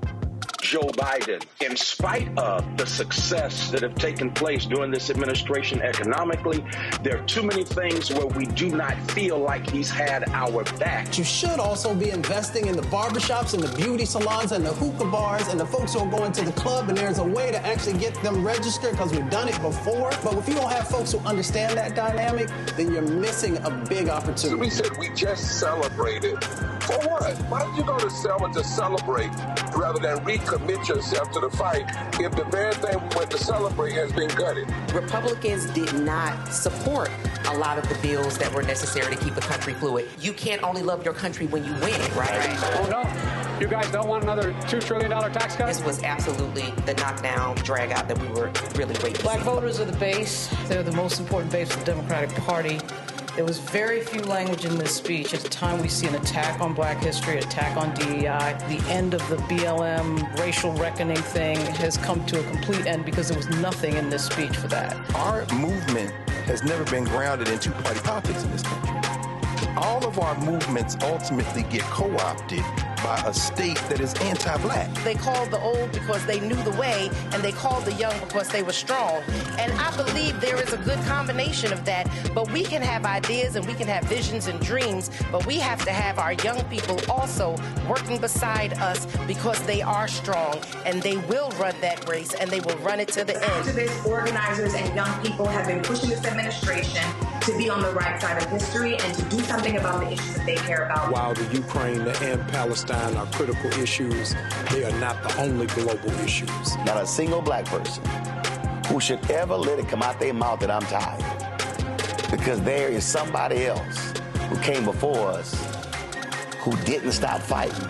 Joe Biden, in spite of the success that have taken place during this administration economically. There are too many things where we do not feel like he's had our back. You should also be investing in the barbershops and the beauty salons and the hookah bars and the folks who are going to the club, and there's a way to actually get them registered because we've done it before. But if you don't have folks who understand that dynamic, then you're missing a big opportunity. So we said we just celebrated. For what? Why did you go to Selma to celebrate rather than recommit yourself to the fight if the very thing we went to celebrate has been gutted? Republicans did not support a lot of the bills that were necessary to keep the country fluid. You can't only love your country when you win it, right? Oh, no. You guys don't want another $2 trillion tax cut? This was absolutely the knockdown, drag out that we were really waiting for. Black voters are the base. They're the most important base of the Democratic Party. There was very few language in this speech. At the time, we see an attack on black history, attack on DEI. The end of the BLM racial reckoning thing has come to a complete end because there was nothing in this speech for that. Our movement has never been grounded in two-party politics in this country. All of our movements ultimately get co-opted by a state that is anti-black. They called the old because they knew the way, and they called the young because they were strong. And I believe there is a good combination of that, but we can have ideas and we can have visions and dreams, but we have to have our young people also working beside us because they are strong, and they will run that race, and they will run it to the end. Activists, organizers, and young people have been pushing this administration to be on the right side of history and to do something about the issues that they care about. While the Ukraine and Palestine are critical issues, they are not the only global issues. Not a single black person who should ever let it come out their mouth that I'm tired. Because there is somebody else who came before us who didn't stop fighting.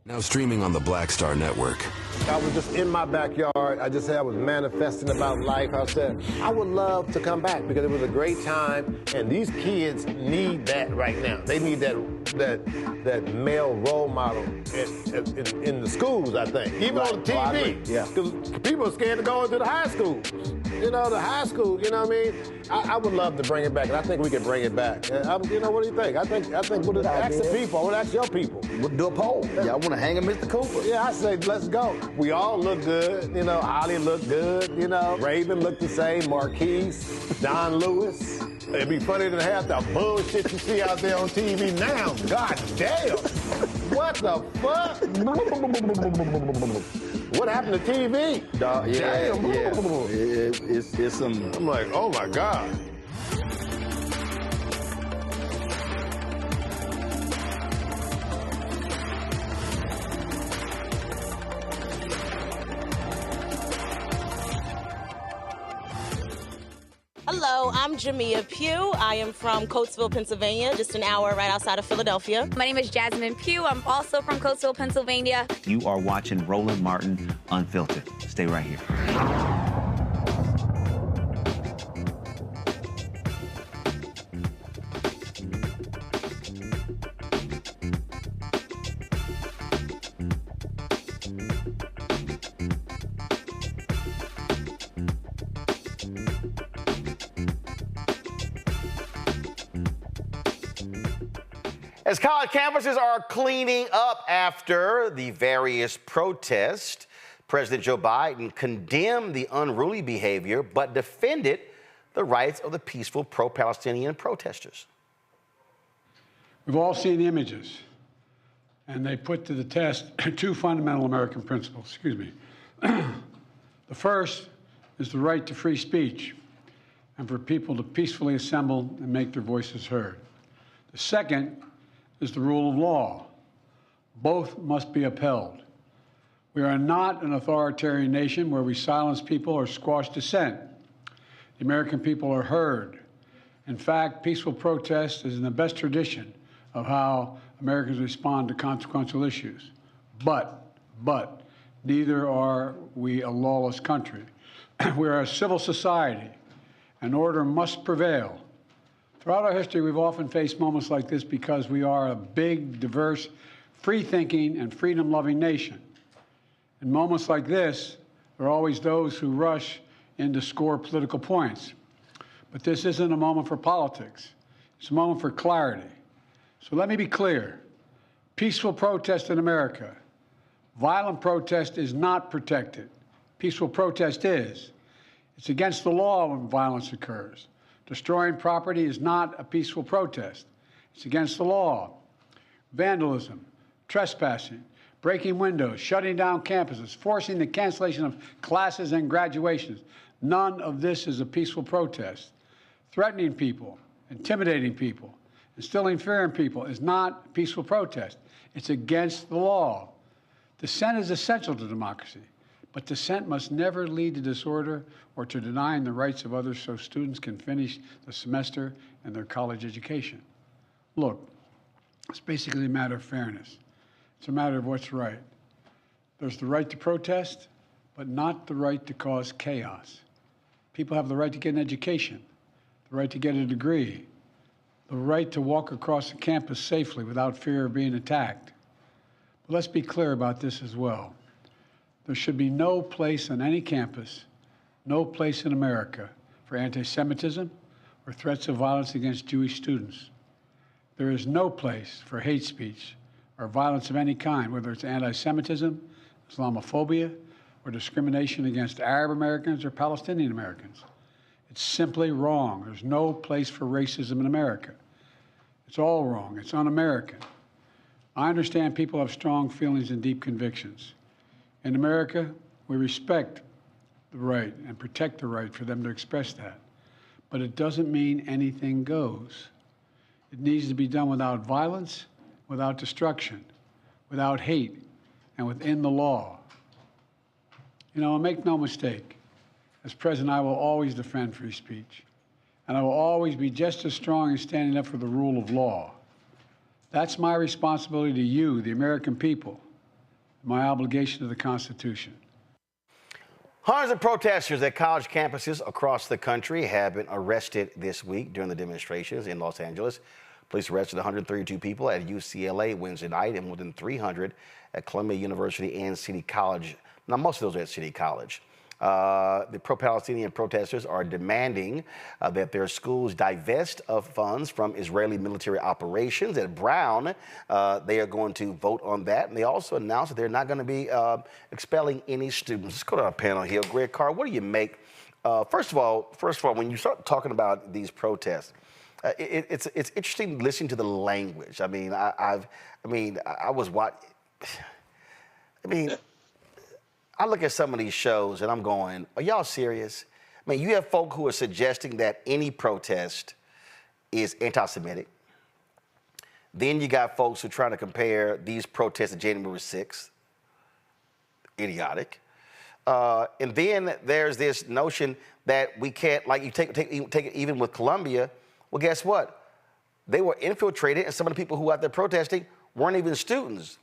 Now streaming on the Black Star Network. I was just in my backyard. I just said I was manifesting about life. I said, I would love to come back because it was a great time, and these kids need that right now. They need that male role model in the schools, I think. Even on the TV. Yeah. Because people are scared to go into the high schools. You know, the high school, you know what I mean? I would love to bring it back, and I think we can bring it back. You know, what do you think? I think we'll ask the people. I want to ask your people. We'll do a poll. Y'all want to hang a Mr. Cooper? Yeah, I say, let's go. We all look good. You know, Holly looked good. You know, Raven looked the same. Marquise, Don Lewis. It'd be funny to have the bullshit you see out there on TV now. God damn. What the fuck? What happened to TV? Damn. It's some... I'm like, oh my God. Hello, I'm Jamia Pugh. I am from Coatesville, Pennsylvania, just an hour right outside of Philadelphia. My name is Jasmine Pugh. I'm also from Coatesville, Pennsylvania. You are watching Roland Martin Unfiltered. Stay right here. As college campuses are cleaning up after the various protests, President Joe Biden condemned the unruly behavior but defended the rights of the peaceful pro-Palestinian protesters. We've all seen images, and they put to the test two fundamental American principles. Excuse me. The first is the right to free speech and for people to peacefully assemble and make their voices heard. The second is the rule of law. Both must be upheld. We are not an authoritarian nation where we silence people or squash dissent. The American people are heard, In fact, peaceful protest is in the best tradition of how Americans respond to consequential issues. But neither are we a lawless country. We are a civil society, and order must prevail. Throughout our history, we've often faced moments like this because we are a big, diverse, free-thinking, and freedom-loving nation. In moments like this, there are always those who rush in to score political points. But this isn't a moment for politics. It's a moment for clarity. So let me be clear. Peaceful protest in America. Violent protest is not protected. Peaceful protest is. It's against the law when violence occurs. Destroying property is not a peaceful protest. It's against the law. Vandalism, trespassing, breaking windows, shutting down campuses, forcing the cancellation of classes and graduations. None of this is a peaceful protest. Threatening people, intimidating people, instilling fear in people is not a peaceful protest. It's against the law. Dissent is essential to democracy, but dissent must never lead to disorder or to denying the rights of others so students can finish the semester and their college education. Look, it's basically a matter of fairness. It's a matter of what's right. There's the right to protest, but not the right to cause chaos. People have the right to get an education, the right to get a degree, the right to walk across the campus safely without fear of being attacked. But let's be clear about this as well. There should be no place on any campus, no place in America for anti-Semitism or threats of violence against Jewish students. There is no place for hate speech or violence of any kind, whether it's anti-Semitism, Islamophobia, or discrimination against Arab Americans or Palestinian Americans. It's simply wrong. There's no place for racism in America. It's all wrong. It's un-American. I understand people have strong feelings and deep convictions. In America, we respect the right and protect the right for them to express that. But it doesn't mean anything goes. It needs to be done without violence, without destruction, without hate, and within the law. You know, make no mistake, as president, I will always defend free speech, and I will always be just as strong in standing up for the rule of law. That's my responsibility to you, the American people, my obligation to the Constitution. Hundreds of protesters at college campuses across the country have been arrested this week during the demonstrations in Los Angeles. Police arrested 132 people at UCLA Wednesday night and more than 300 at Columbia University and City College. Now, most of those are at City College. The pro-Palestinian protesters are demanding that their schools divest of funds from Israeli military operations. At Brown, they are going to vote on that. And they also announced that they're not going to be expelling any students. Let's go to our panel here. Greg Carr, what do you make? First of all, when you start talking about these protests, it's interesting listening to the language. I mean, I look at some of these shows and I'm going, are y'all serious? I mean, you have folk who are suggesting that any protest is anti-Semitic. Then you got folks who are trying to compare these protests to January 6th. Idiotic. And then there's this notion that we can't, like you take it even with Columbia. Well, guess what? They were infiltrated and some of the people who out there protesting weren't even students.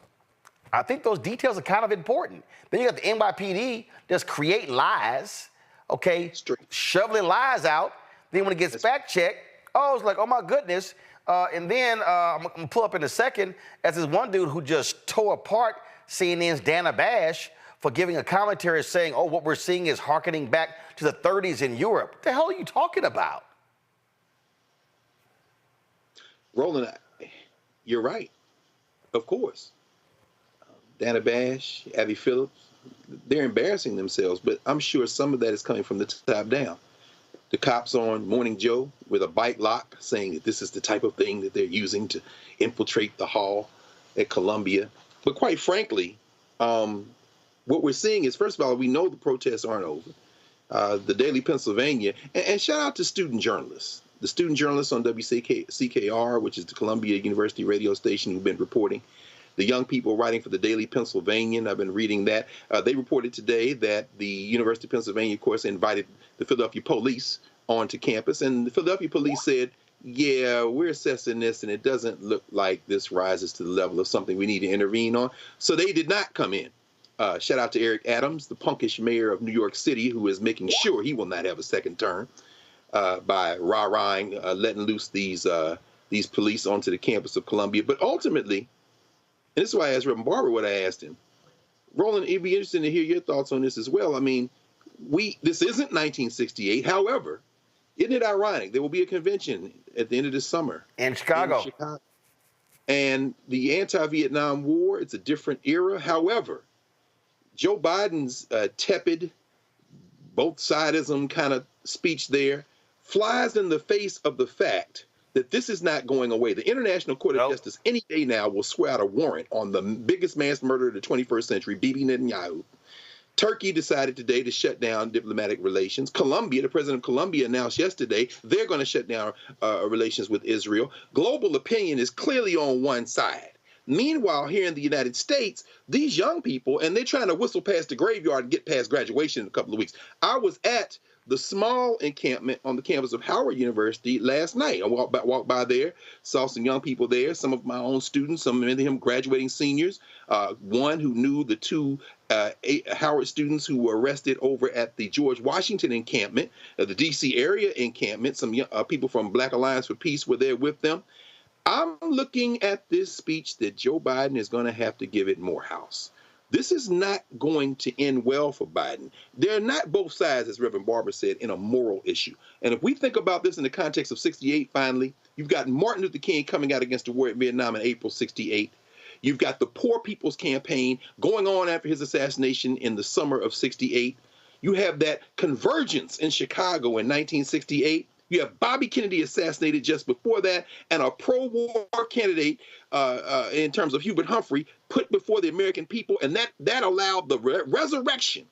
I think those details are kind of important. Then you got the NYPD just create lies, okay, shoveling lies out. Then when it gets fact-checked, oh, it's like, oh my goodness. And then I'm gonna pull up in a second as this one dude who just tore apart CNN's Dana Bash for giving a commentary saying, oh, what we're seeing is hearkening back to the 30s in Europe. What the hell are you talking about? Roland, you're right, of course. Dana Bash, Abby Phillips, they're embarrassing themselves, but I'm sure some of that is coming from the top down. The cops on Morning Joe with a bike lock saying that this is the type of thing that they're using to infiltrate the hall at Columbia. But quite frankly, what we're seeing is, first of all, we know the protests aren't over. The Daily Pennsylvania, and shout out to student journalists. The student journalists on WCKR, which is the Columbia University radio station, who've been reporting. The young people writing for the Daily Pennsylvanian, I've been reading that. They reported today that the University of Pennsylvania, of course, invited the Philadelphia police onto campus. And the Philadelphia police said, yeah, we're assessing this, and it doesn't look like this rises to the level of something we need to intervene on. So they did not come in. Shout out to Eric Adams, the punkish mayor of New York City, who is making sure he will not have a second term by rah-rahing, letting loose these police onto the campus of Columbia. But ultimately, and this is why I asked Reverend Barber what I asked him. Roland, it'd be interesting to hear your thoughts on this as well. I mean, this isn't 1968. However, isn't it ironic? There will be a convention at the end of this summer. In Chicago. And the anti-Vietnam War, it's a different era. However, Joe Biden's tepid, both-sidism kind of speech there flies in the face of the fact that this is not going away. The International Court of Justice any day now will swear out a warrant on the biggest mass murderer of the 21st century, Bibi Netanyahu. Turkey decided today to shut down diplomatic relations. Colombia, the president of Colombia announced yesterday they're going to shut down relations with Israel. Global opinion is clearly on one side. Meanwhile, here in the United States, these young people, and they're trying to whistle past the graveyard and get past graduation in a couple of weeks. I was at the small encampment on the campus of Howard University last night. I walked by there, saw some young people there, some of my own students, some of them graduating seniors, one who knew the two Howard students who were arrested over at the George Washington encampment, the D.C. area encampment. Some people from Black Alliance for Peace were there with them. I'm looking at this speech that Joe Biden is going to have to give at Morehouse. This is not going to end well for Biden. They're not both sides, as Reverend Barber said, in a moral issue. And if we think about this in the context of 68, finally, you've got Martin Luther King coming out against the war in Vietnam in April 68. You've got the Poor People's Campaign going on after his assassination in the summer of 68. You have that convergence in Chicago in 1968. You have Bobby Kennedy assassinated just before that, and a pro-war candidate in terms of Hubert Humphrey put before the American people, and that allowed the resurrection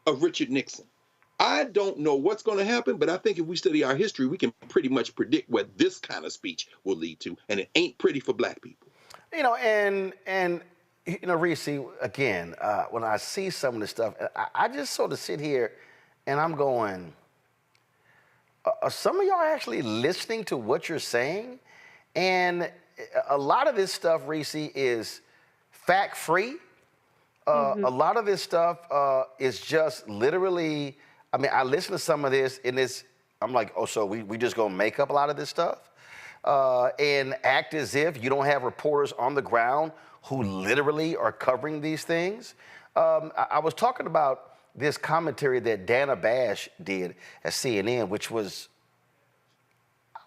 of Richard Nixon. I don't know what's going to happen, but I think if we study our history, we can pretty much predict what this kind of speech will lead to, and it ain't pretty for black people. You know, and you know, Reese, again, when I see some of this stuff, I just sort of sit here and I'm going, are some of y'all actually listening to what you're saying? And a lot of this stuff, Reese, is fact-free. A lot of this stuff is just literally, I mean, I listen to some of this and I'm like, oh, so we just gonna make up a lot of this stuff? And act as if you don't have reporters on the ground who literally are covering these things. I was talking about this commentary that Dana Bash did at CNN, which was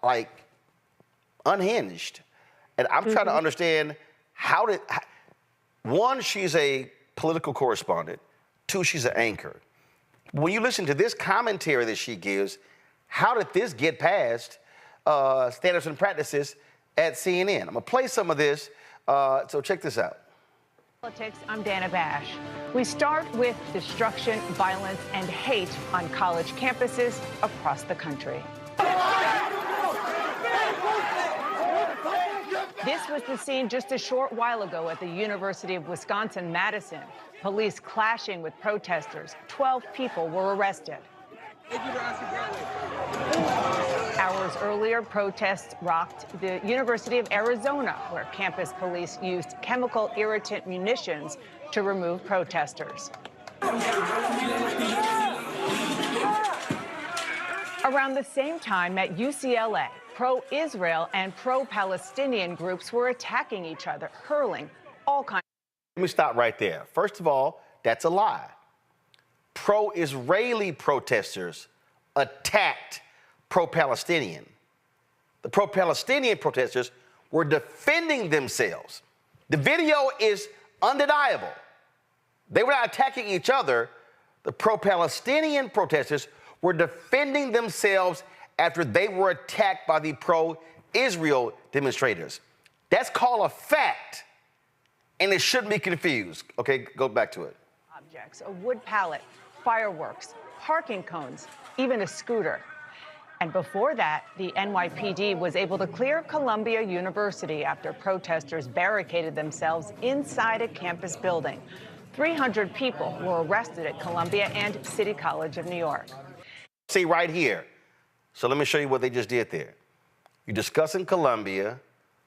like unhinged. And I'm trying to understand one, she's a political correspondent. Two, she's an anchor. When you listen to this commentary that she gives, how did this get past standards and practices at CNN? I'm gonna play some of this, so check this out. Politics, I'm Dana Bash. We start with destruction, violence, and hate on college campuses across the country. This was the scene just a short while ago at the University of Wisconsin-Madison. Police clashing with protesters. 12 people were arrested. Hours earlier, protests rocked the University of Arizona, where campus police used chemical irritant munitions to remove protesters. Around the same time at UCLA, pro-Israel and pro-Palestinian groups were attacking each other, hurling all kinds. Let me stop right there. First of all, that's a lie. Pro-Israeli protesters attacked pro-Palestinian. The pro-Palestinian protesters were defending themselves. The video is undeniable. They were not attacking each other. The pro-Palestinian protesters were defending themselves after they were attacked by the pro-Israel demonstrators. That's called a fact, and it shouldn't be confused. Okay, go back to it. Objects, a wood pallet, fireworks, parking cones, even a scooter. And before that, the NYPD was able to clear Columbia University after protesters barricaded themselves inside a campus building. 300 people were arrested at Columbia and City College of New York. See right here, So let me show you what they just did there. You're discussing Columbia,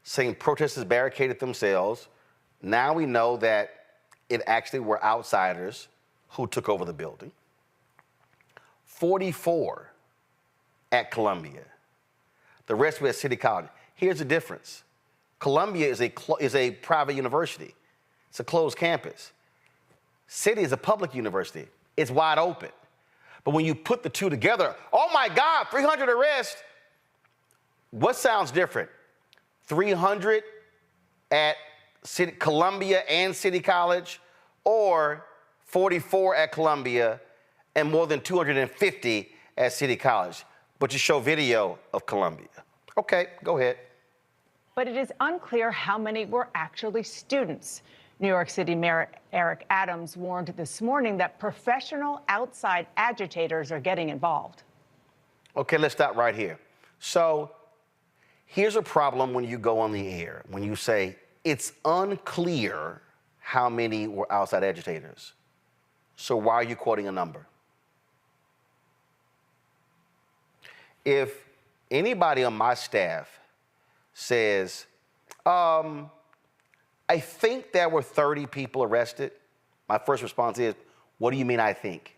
saying protesters barricaded themselves. Now we know that it actually were outsiders who took over the building. 44 at Columbia. The rest were at City College. Here's the difference. Columbia is a private university. It's a closed campus. City is a public university. It's wide open. But when you put the two together, oh my God, 300 arrests. What sounds different? 300 at Columbia and City College, or 44 at Columbia and more than 250 at City College? But you show video of Columbia. Okay, go ahead. But it is unclear how many were actually students. New York City Mayor Eric Adams warned this morning that professional outside agitators are getting involved. Okay, let's stop right here. So here's a problem when you go on the air, when you say it's unclear how many were outside agitators. So why are you quoting a number? If anybody on my staff says, I think there were 30 people arrested, my first response is, what do you mean I think?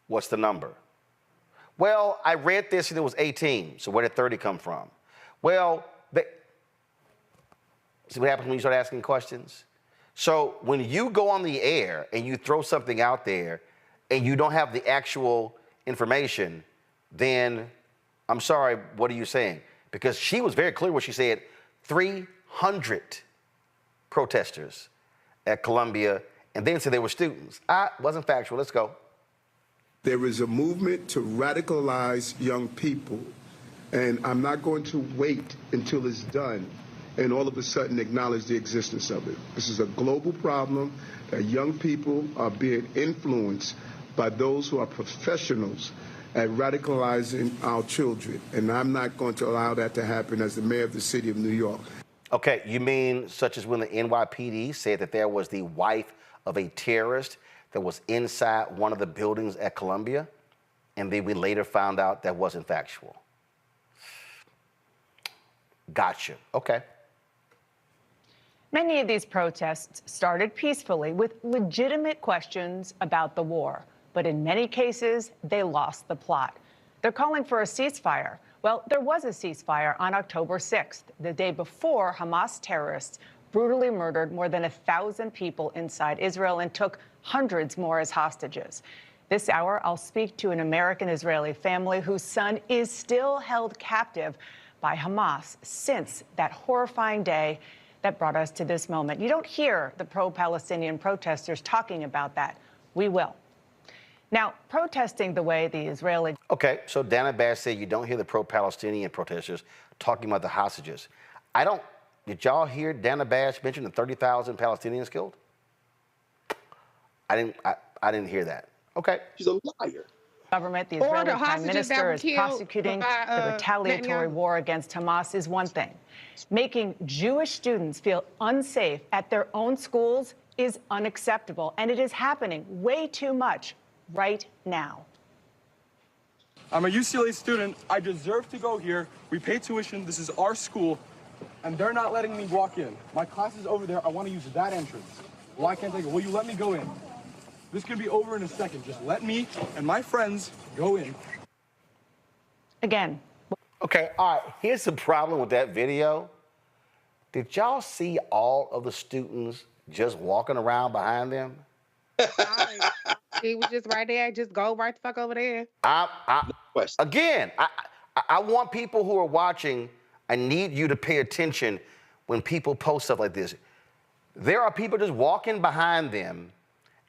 What's the number? Well, I read this and it was 18, so where did 30 come from? Well, see what happens when you start asking questions? So when you go on the air and you throw something out there and you don't have the actual information, then I'm sorry, what are you saying? Because she was very clear when she said 300 protesters at Columbia, and then said they were students. Wasn't factual. Let's go. There is a movement to radicalize young people, and I'm not going to wait until it's done and all of a sudden acknowledge the existence of it. This is a global problem that young people are being influenced by those who are professionals at radicalizing our children, and I'm not going to allow that to happen as the mayor of the city of New York. Okay, you mean such as when the NYPD said that there was the wife of a terrorist that was inside one of the buildings at Columbia, and then we later found out that wasn't factual? Gotcha. Okay. Many of these protests started peacefully with legitimate questions about the war, but in many cases, they lost the plot. They're calling for a ceasefire. Well, there was a ceasefire on October 6th, the day before Hamas terrorists brutally murdered more than 1,000 people inside Israel and took hundreds more as hostages. This hour, I'll speak to an American-Israeli family whose son is still held captive by Hamas since that horrifying day that brought us to this moment. You don't hear the pro-Palestinian protesters talking about that. We will. Now, protesting the way the Israeli... Okay, so Dana Bash said you don't hear the pro-Palestinian protesters talking about the hostages. Did y'all hear Dana Bash mention the 30,000 Palestinians killed? I didn't hear that. Okay. She's a liar. Government, the Israeli Prime Minister is prosecuting the retaliatory war against Hamas is one thing. Making Jewish students feel unsafe at their own schools is unacceptable, and it is happening way too much right now. I'm a UCLA student. I deserve to go here. We pay tuition. This is our school, and they're not letting me walk in. My class is over there. I want to use that entrance. Why can't they go? Will you let me go in? This could be over in a second. Just let me and my friends go in. Again. Okay, all right. Here's the problem with that video. Did y'all see all of the students just walking around behind them? He was just right there. Just go right the fuck over there. Again, I want people who are watching, I need you to pay attention when people post stuff like this. There are people just walking behind them,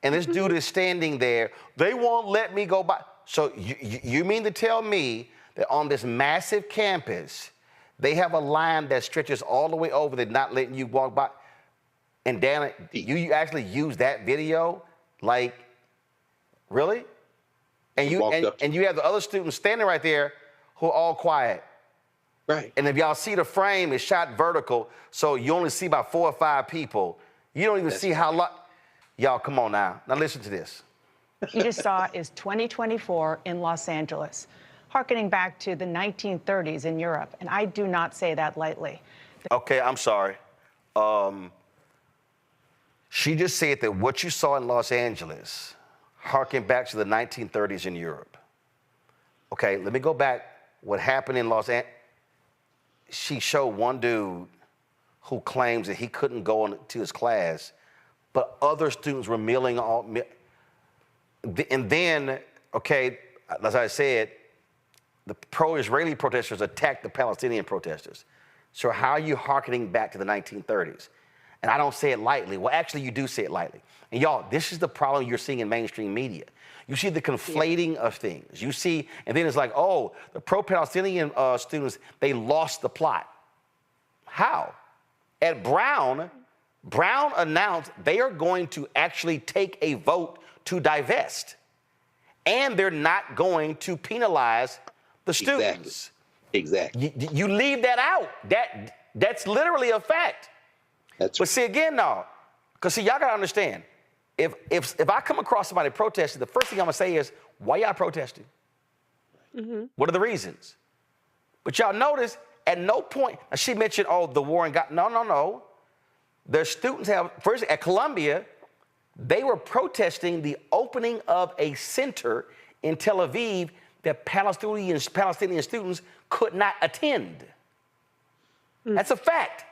and this dude is standing there. They won't let me go by. So you mean to tell me that on this massive campus, they have a line that stretches all the way over, they're not letting you walk by? And Dana, you actually use that video? Like, really? And you have the other students standing right there who are all quiet. Right. And if y'all see the frame, it's shot vertical, so you only see about 4 or 5 people. You don't even see how long. Y'all, come on now. Now listen to this. You just saw is 2024 in Los Angeles. harkening back to the 1930s in Europe, and I do not say that lightly. Okay, I'm sorry. She just said that what you saw in Los Angeles harkened back to the 1930s in Europe. Okay, let me go back. What happened in Los Angeles? She showed one dude who claims that he couldn't go to his class, but other students were milling on. And then, okay, as I said, the pro-Israeli protesters attacked the Palestinian protesters. So how are you hearkening back to the 1930s? And I don't say it lightly. Well, actually, you do say it lightly. And y'all, this is the problem you're seeing in mainstream media. You see the conflating of things. You see, and then it's like, oh, the pro-Palestinian students, they lost the plot. How? At Brown announced they are going to actually take a vote to divest. And they're not going to penalize the students. Exactly. You leave that out. That's literally a fact. But see, again, no, because see, y'all got to understand, if I come across somebody protesting, the first thing I'm going to say is, why y'all protesting? Mm-hmm. What are the reasons? But y'all notice, at no point, she mentioned, oh, the war and God. No. The students first, at Columbia, they were protesting the opening of a center in Tel Aviv that Palestinian students could not attend. That's a fact.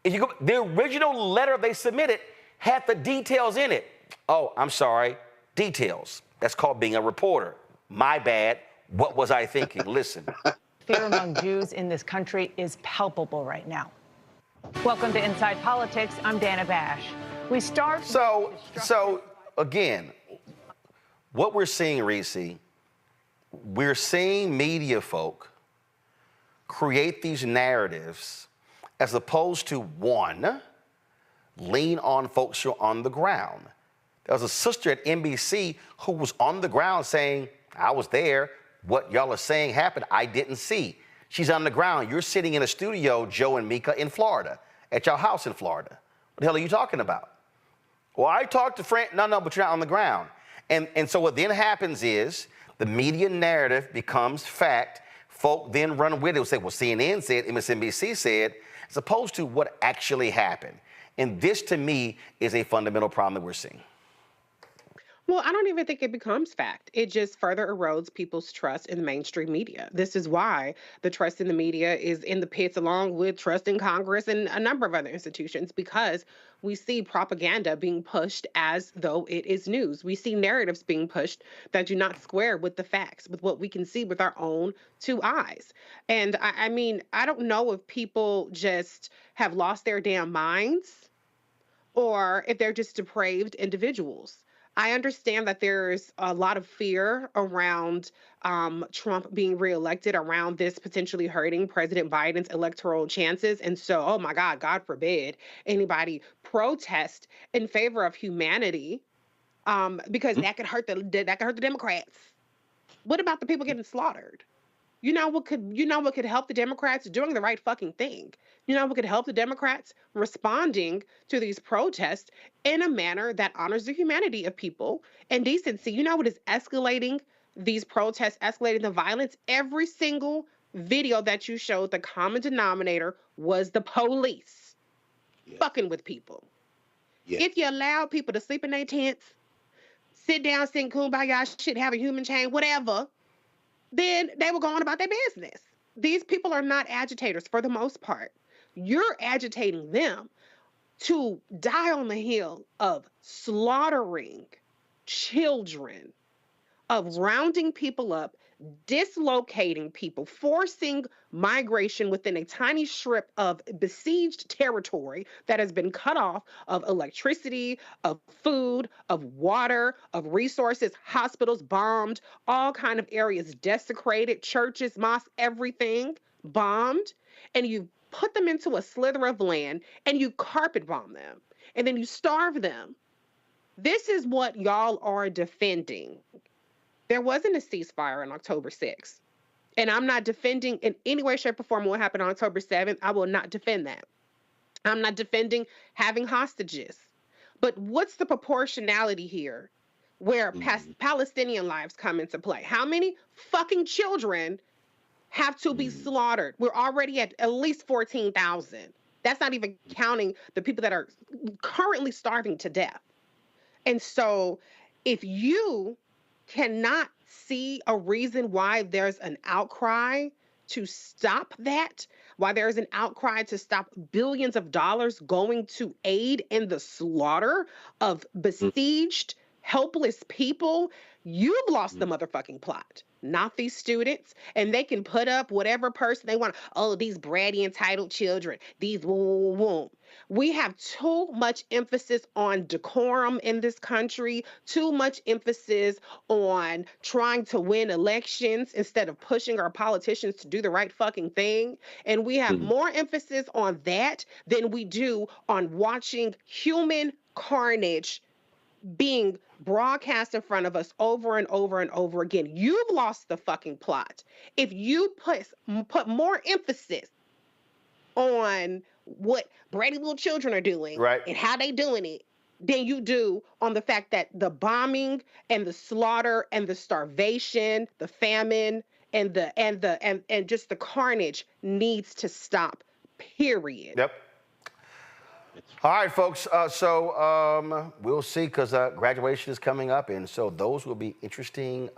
If you go, the original letter they submitted had the details in it. Oh, I'm sorry, details. That's called being a reporter. My bad. What was I thinking? Listen. Fear among Jews in this country is palpable right now. Welcome to Inside Politics. I'm Dana Bash. We start. So again, what we're seeing, Reese, we're seeing media folk create these narratives as opposed to, one, lean on folks who are on the ground. There was a sister at NBC who was on the ground saying, I was there. What y'all are saying happened, I didn't see. She's on the ground. You're sitting in a studio, Joe and Mika, in Florida, at your house in Florida. What the hell are you talking about? Well, I talked to Frank. No, but you're not on the ground. And so what then happens is the media narrative becomes fact. Folk then run with it and say, well, CNN said, MSNBC said, as opposed to what actually happened. And this, to me, is a fundamental problem that we're seeing. Well, I don't even think it becomes fact. It just further erodes people's trust in the mainstream media. This is why the trust in the media is in the pits, along with trust in Congress and a number of other institutions, because we see propaganda being pushed as though it is news. We see narratives being pushed that do not square with the facts, with what we can see with our own two eyes. And I mean, I don't know if people just have lost their damn minds or if they're just depraved individuals. I understand that there's a lot of fear around Trump being reelected, around this potentially hurting President Biden's electoral chances. And so, oh my God forbid anybody protest in favor of humanity, because that could hurt the Democrats. What about the people getting slaughtered? You know what could help the Democrats? Doing the right fucking thing. You know what could help the Democrats? Responding to these protests in a manner that honors the humanity of people and decency. You know what is escalating these protests, escalating the violence? Every single video that you showed, the common denominator was the police fucking with people. Yes. If you allow people to sleep in their tents, sit down, sing kumbaya shit, have a human chain, whatever, then they were going about their business. These people are not agitators for the most part. You're agitating them to die on the hill of slaughtering children, of rounding people up, dislocating people, forcing migration within a tiny strip of besieged territory that has been cut off of electricity, of food, of water, of resources, hospitals bombed, all kind of areas desecrated, churches, mosques, everything bombed, and you put them into a slither of land and you carpet bomb them and then you starve them. This is what y'all are defending. There wasn't a ceasefire on October 6th. And I'm not defending in any way, shape, or form what happened on October 7th. I will not defend that. I'm not defending having hostages. But what's the proportionality here where Palestinian lives come into play. How many fucking children have to be slaughtered? We're already at least 14,000. That's not even counting the people that are currently starving to death. And so if you cannot see a reason why there's an outcry to stop that, why there's an outcry to stop billions of dollars going to aid in the slaughter of besieged, helpless people, you've lost the motherfucking plot, not these students. And they can put up whatever person they want. Oh, these bratty entitled children, these woo. We have too much emphasis on decorum in this country, too much emphasis on trying to win elections instead of pushing our politicians to do the right fucking thing. And we have more emphasis on that than we do on watching human carnage being broadcast in front of us over and over and over again. You've lost the fucking plot. If you put more emphasis on what bratty little children are doing and how they doing it than you do on the fact that the bombing and the slaughter and the starvation, the famine and just the carnage needs to stop. Period. Yep. All right, folks. We'll see, because graduation is coming up, and so those will be interesting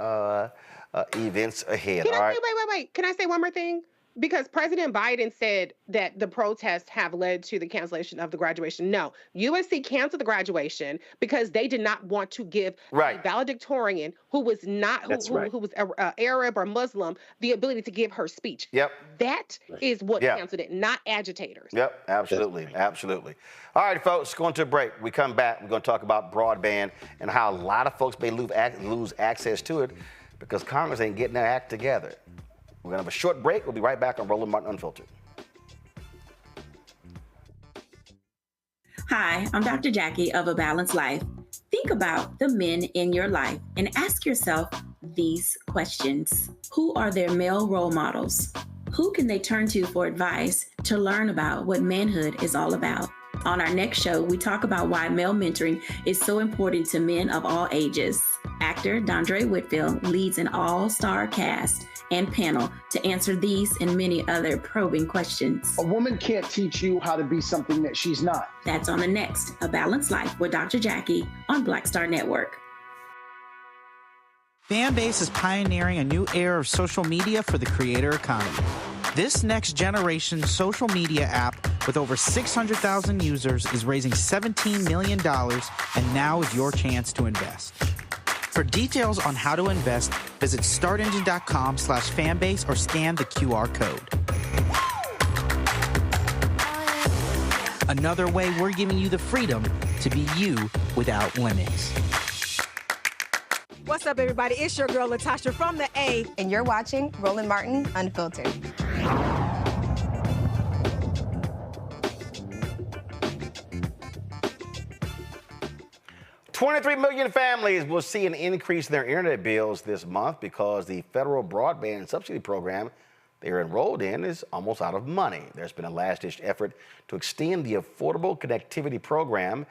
events ahead. Wait. Can I say one more thing? Because President Biden said that the protests have led to the cancellation of the graduation. No, USC canceled the graduation because they did not want to give a valedictorian who was not who was Arab or Muslim the ability to give her speech. Yep. That is what canceled it, not agitators. Yep, absolutely. All right, folks, going to a break. We come back, we're going to talk about broadband and how a lot of folks may lose access to it because Congress ain't getting their act together. We're going to have a short break. We'll be right back on Roland Martin Unfiltered. Hi, I'm Dr. Jackie of A Balanced Life. Think about the men in your life and ask yourself these questions. Who are their male role models? Who can they turn to for advice to learn about what manhood is all about? On our next show, we talk about why male mentoring is so important to men of all ages. Actor Dondre Whitfield leads an all-star cast and panel to answer these and many other probing questions. A woman can't teach you how to be something that she's not. That's on the next A Balanced Life with Dr. Jackie on Black Star Network. Fanbase is pioneering a new era of social media for the creator economy. This next generation social media app with over 600,000 users is raising $17 million, and now is your chance to invest. For details on how to invest, visit startengine.com/fanbase or scan the QR code. Another way we're giving you the freedom to be you without limits. What's up, everybody? It's your girl, Latasha from the A. And you're watching Roland Martin Unfiltered. $23 million families will see an increase in their internet bills this month because the federal broadband subsidy program they're enrolled in is almost out of money. There's been a last-ditch effort to extend the Affordable Connectivity Program,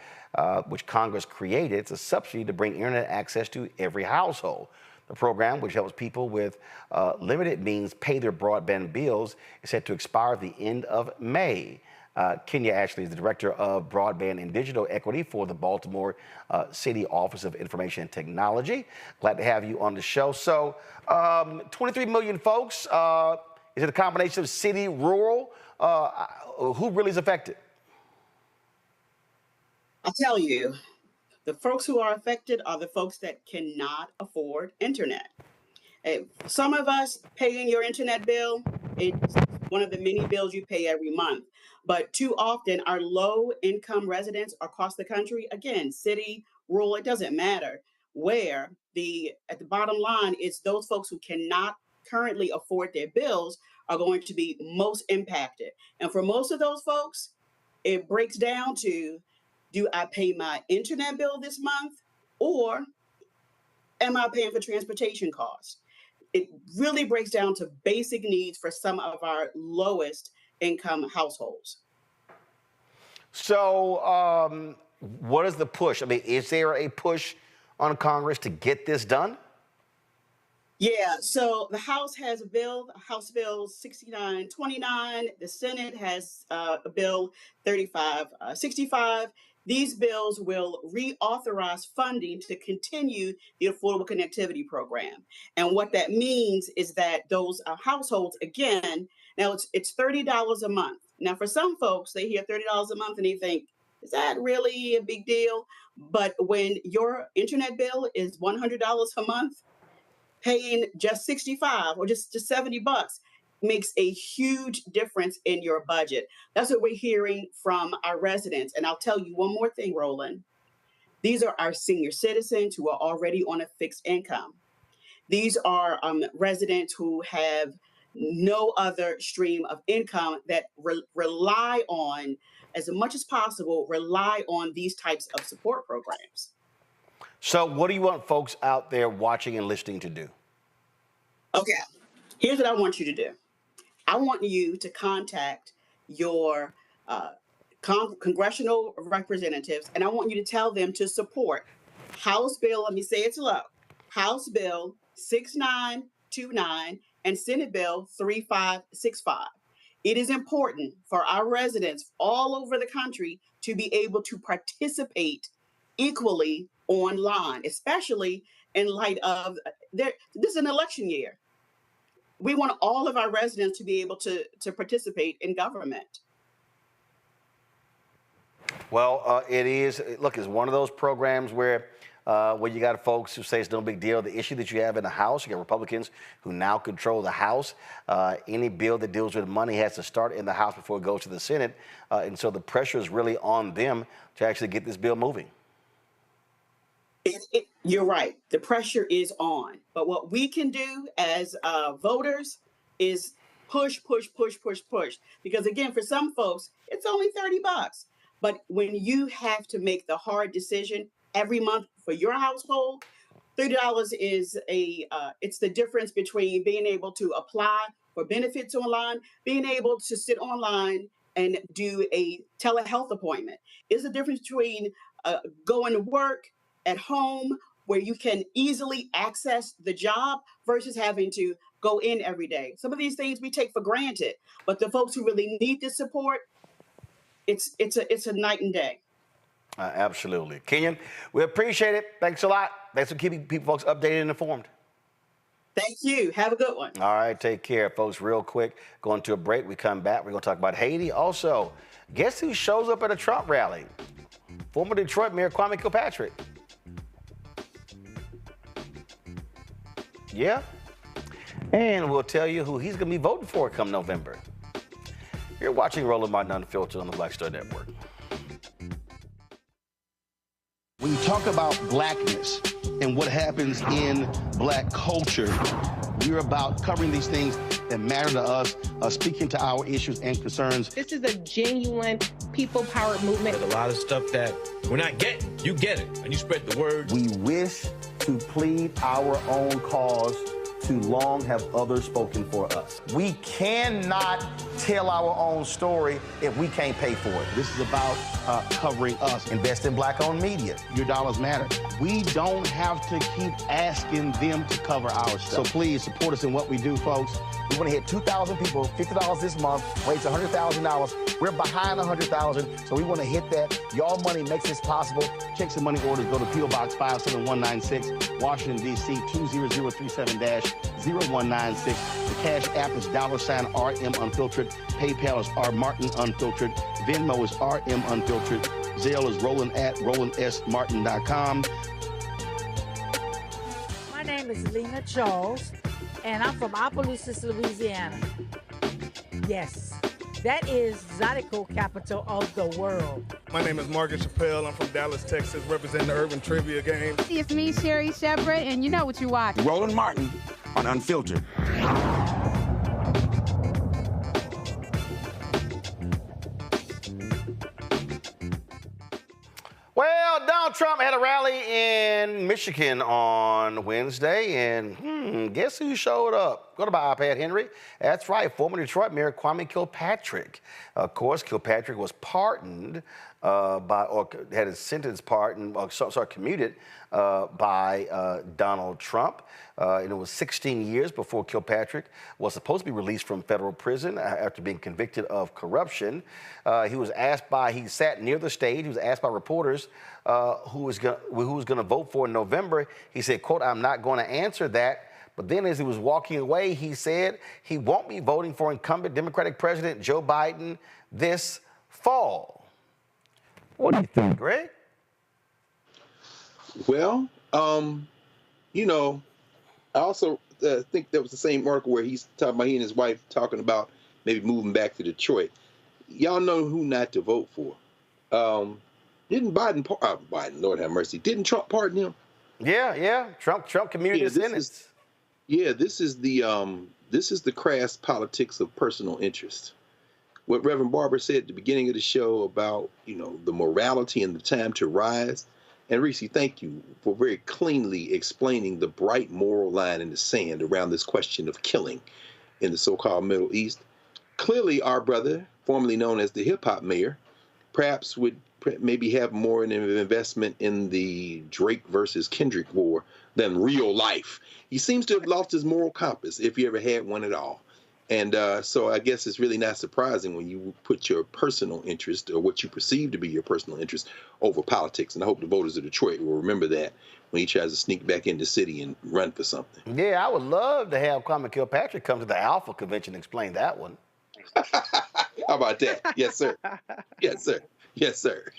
which Congress created. It's a subsidy to bring internet access to every household. The program, which helps people with limited means pay their broadband bills, is set to expire at the end of May. Kenya Ashley is the Director of Broadband and Digital Equity for the Baltimore City Office of Information and Technology. Glad to have you on the show. So 23 million folks, is it a combination of city, rural? Who really is affected? I'll tell you, the folks who are affected are the folks that cannot afford internet. Some of us paying your internet bill, it's one of the many bills you pay every month. But too often our low income residents across the country, again, city, rural, it doesn't matter where, at the bottom line is those folks who cannot currently afford their bills are going to be most impacted. And for most of those folks, it breaks down to, do I pay my internet bill this month, or am I paying for transportation costs? It really breaks down to basic needs for some of our lowest income households. So what is the push? I mean, is there a push on Congress to get this done? Yeah, so the House has a bill, House Bill 6929. The Senate has a bill 3565. These bills will reauthorize funding to continue the Affordable Connectivity Program. And what that means is that those households, again, now it's $30 a month. Now, for some folks, they hear $30 a month and they think, is that really a big deal? But when your internet bill is $100 a month, paying just 65 or just $70 makes a huge difference in your budget. That's what we're hearing from our residents. And I'll tell you one more thing, Roland. These are our senior citizens who are already on a fixed income. These are residents who have no other stream of income that rely on, as much as possible, rely on these types of support programs. So what do you want folks out there watching and listening to do? Okay, here's what I want you to do. I want you to contact your congressional representatives, and I want you to tell them to support House Bill, let me say it slow, House Bill 6929 and Senate Bill 3565. It is important for our residents all over the country to be able to participate equally online, especially in light of this is an election year. We want all of our residents to be able to participate in government. Well, it is. Look, it's one of those programs where you got folks who say it's no big deal. The issue that you have in the House, you got Republicans who now control the House. Any bill that deals with money has to start in the House before it goes to the Senate. And so the pressure is really on them to actually get this bill moving. You're right. The pressure is on. But what we can do as voters is push. Because again, for some folks, it's only $30. But when you have to make the hard decision every month for your household, $30 is it's the difference between being able to apply for benefits online, being able to sit online and do a telehealth appointment. It's the difference between going to work at home where you can easily access the job versus having to go in every day. Some of these things we take for granted, but the folks who really need the support, it's a night and day. Absolutely. Kenyon, we appreciate it. Thanks a lot. Thanks for keeping people, folks, updated and informed. Thank you. Have a good one. All right, take care, folks. Real quick, going to a break. We come back. We're going to talk about Haiti. Also, guess who shows up at a Trump rally? Former Detroit Mayor Kwame Kilpatrick. Yeah. And we'll tell you who he's going to be voting for come November. You're watching Roland Martin Unfiltered on the Black Star Network. When you talk about blackness and what happens in black culture, we're about covering these things that matter to us, speaking to our issues and concerns. This is a genuine people-powered movement. There's a lot of stuff that we're not getting. You get it, and you spread the word. We wish to plead our own cause. Too long have others spoken for us. We cannot tell our own story if we can't pay for it. This is about covering us. Invest in black-owned media. Your dollars matter. We don't have to keep asking them to cover our stuff. So please support us in what we do, folks. We want to hit 2,000 people, $50 this month, raise $100,000. We're behind 100,000, so we want to hit that. Y'all money makes this possible. Checks and money orders go to P.O. Box 57196, Washington, D.C. 20037-0196. The Cash App is $RM Unfiltered. PayPal is R Martin Unfiltered. Venmo is RM Unfiltered. Zelle is Roland at RolandSMartin.com. My name is Lena Charles, and I'm from Opelousas, Louisiana. Yes, that is Zydeco capital of the world. My name is Margaret Chappelle. I'm from Dallas, Texas, representing the Urban Trivia Game. It's me, Sherry Shepherd, and you know what you watch. Roland Martin on Unfiltered. Well, Donald Trump had a rally in Michigan on Wednesday, and Guess who showed up? Go to my iPad, Henry. That's right, former Detroit Mayor Kwame Kilpatrick. Of course, Kilpatrick was pardoned or had his sentence pardoned, commuted by Donald Trump. And it was 16 years before Kilpatrick was supposed to be released from federal prison after being convicted of corruption. He sat near the stage. He was asked by reporters who was going to vote for in November. He said, quote, "I'm not going to answer that." But then as he was walking away, he said he won't be voting for incumbent Democratic President Joe Biden this fall. What do you think, Greg? Well, you know, I also think that was the same article where he's talking about he and his wife talking about maybe moving back to Detroit. Y'all know who not to vote for. Didn't Biden, Lord have mercy, didn't Trump pardon him? Yeah. Trump commuted his sentence. This is the crass politics of personal interest. What Reverend Barber said at the beginning of the show about, you know, the morality and the time to rise. And Reese, thank you for very cleanly explaining the bright moral line in the sand around this question of killing in the so-called Middle East. Clearly, our brother, formerly known as the hip-hop mayor, perhaps would maybe have more of an investment in the Drake versus Kendrick war than real life. He seems to have lost his moral compass, if he ever had one at all. And so I guess it's really not surprising when you put your personal interest or what you perceive to be your personal interest over politics. And I hope the voters of Detroit will remember that when he tries to sneak back in the city and run for something. Yeah, I would love to have Kwame Kilpatrick come to the Alpha Convention and explain that one. How about that? Yes, sir. Yes, sir. Yes, sir.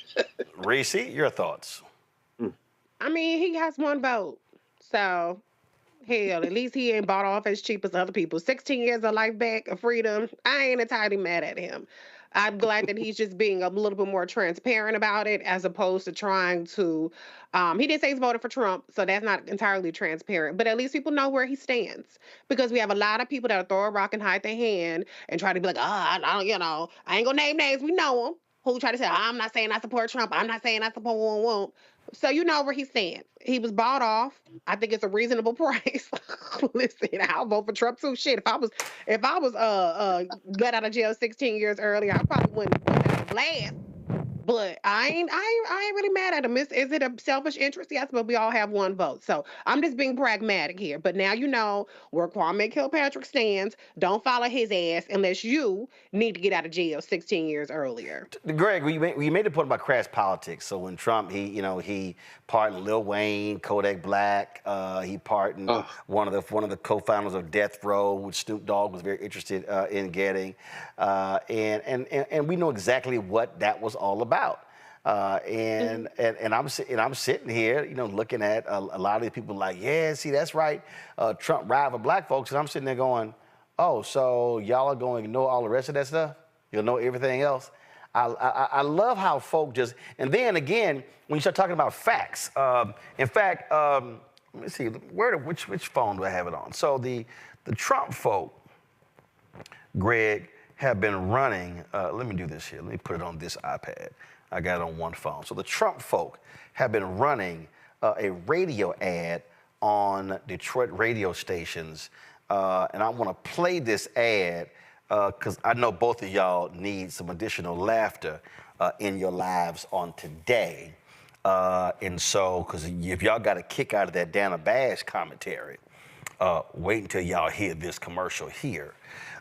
Reese, your thoughts? I mean, he has one vote. So, hell, at least he ain't bought off as cheap as other people. 16 years of life back, of freedom. I ain't entirely mad at him. I'm glad that he's just being a little bit more transparent about it as opposed to trying to, he did say he's voted for Trump, so that's not entirely transparent, but at least people know where he stands because we have a lot of people that throw a rock and hide their hand and try to be like, I ain't gonna name names, we know them, who try to say, I'm not saying I support Trump, I'm not saying I support won't. So you know where he stands. He was bought off. I think it's a reasonable price. Listen, I'll vote for Trump too. Shit, if I was let out of jail 16 years earlier, I probably wouldn't put that on blast. But I ain't really mad at him. Is it a selfish interest? Yes, but we all have one vote. So I'm just being pragmatic here. But now you know where Kwame Kilpatrick stands. Don't follow his ass unless you need to get out of jail 16 years earlier. Greg, we made a point about crass politics. So when Trump, he pardoned Lil Wayne, Kodak Black. He pardoned one of the co-founders of Death Row, which Snoop Dogg was very interested in getting. And we know exactly what that was all about. And I'm sitting here, looking at a lot of these people like, yeah, see, that's right. Trump ride for black folks. And I'm sitting there going, oh, so y'all are going to ignore all the rest of that stuff? You'll know everything else? I love how folk just, and then again, when you start talking about facts, in fact, let me see, which phone do I have it on? So the Trump folk, Greg, have been running, let me do this here. Let me put it on this iPad. I got it on one phone. So the Trump folk have been running a radio ad on Detroit radio stations. And I want to play this ad because I know both of y'all need some additional laughter in your lives on today. And so, because if y'all got a kick out of that Dana Bash commentary, wait until y'all hear this commercial here.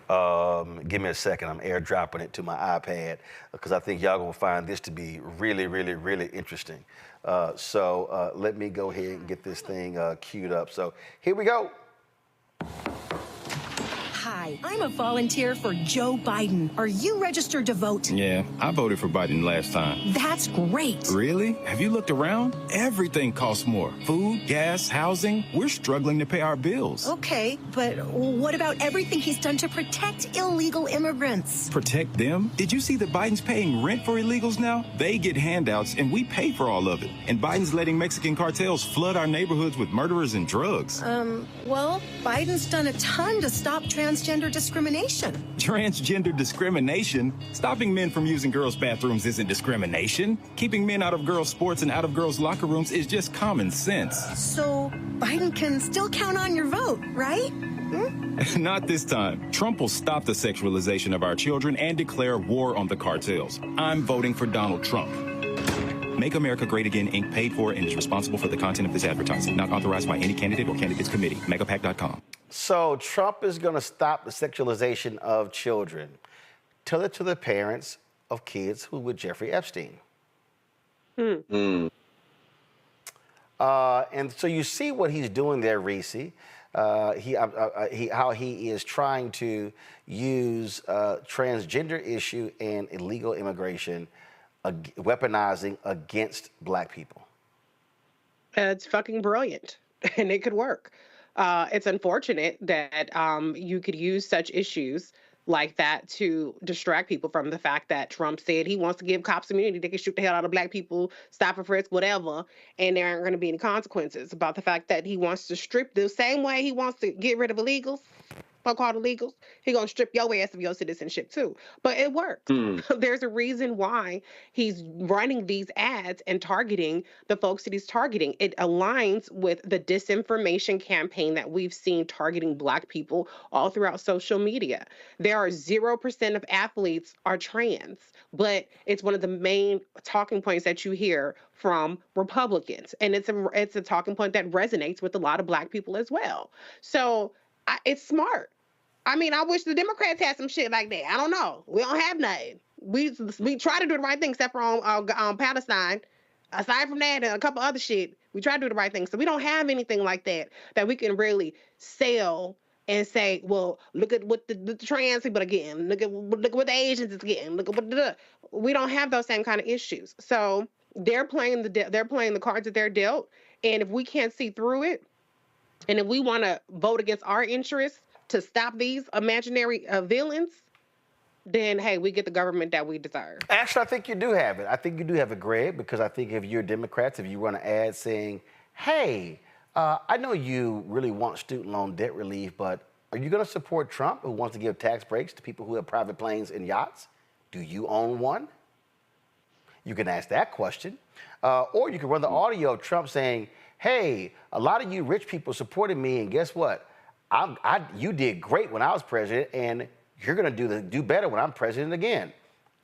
Give me a second. I'm airdropping it to my iPad because I think y'all gonna find this to be really, really, really interesting. So let me go ahead and get this thing queued up. So here we go. Hi, I'm a volunteer for Joe Biden. Are you registered to vote? Yeah, I voted for Biden last time. That's great. Really? Have you looked around? Everything costs more. Food, gas, housing. We're struggling to pay our bills. Okay, but what about everything he's done to protect illegal immigrants? Protect them? Did you see that Biden's paying rent for illegals now? They get handouts and we pay for all of it. And Biden's letting Mexican cartels flood our neighborhoods with murderers and drugs. Well, Biden's done a ton to stop transgender transgender discrimination. Transgender discrimination? Stopping men from using girls' bathrooms isn't discrimination. Keeping men out of girls' sports and out of girls' locker rooms is just common sense. So Biden can still count on your vote, right? Not this time. Trump will stop the sexualization of our children and declare war on the cartels. I'm voting for Donald Trump. Make America Great Again, Inc. paid for and is responsible for the content of this advertising. Not authorized by any candidate or candidates committee. Megapack.com. So Trump is going to stop the sexualization of children. Tell it to the parents of kids who were Jeffrey Epstein. And so you see what he's doing there, Reese. How he is trying to use transgender issue and illegal immigration, weaponizing against black people. It's fucking brilliant, and it could work. It's unfortunate that you could use such issues like that to distract people from the fact that Trump said he wants to give cops immunity. They can shoot the hell out of black people, stop and frisk, whatever, and there aren't going to be any consequences. About the fact that he wants to strip the same way he wants to get rid of illegals, so-called illegals, he's going to strip your ass of your citizenship too. But it works. There's a reason why he's running these ads and targeting the folks that he's targeting. It aligns with the disinformation campaign that we've seen targeting black people all throughout social media. There are 0% of athletes are trans, but it's one of the main talking points that you hear from Republicans. And it's a talking point that resonates with a lot of black people as well. So it's smart. I mean, I wish the Democrats had some shit like that. I don't know. We don't have nothing. We try to do the right thing, except for on Palestine. Aside from that and a couple other shit, we try to do the right thing. So we don't have anything like that we can really sell and say, well, look at what the trans people are getting. Look at what the Asians is getting. Look at what we don't have those same kind of issues. So they're playing the cards that they're dealt. And if we can't see through it, and if we want to vote against our interests to stop these imaginary villains, then, hey, we get the government that we deserve. Actually, I think you do have it. I think you do have it, Greg, because I think if you're Democrats, if you run an ad saying, hey, I know you really want student loan debt relief, but are you going to support Trump, who wants to give tax breaks to people who have private planes and yachts? Do you own one? You can ask that question. Or you can run the audio of Trump saying, hey, a lot of you rich people supported me, and guess what? You did great when I was president, and you're going to do better when I'm president again.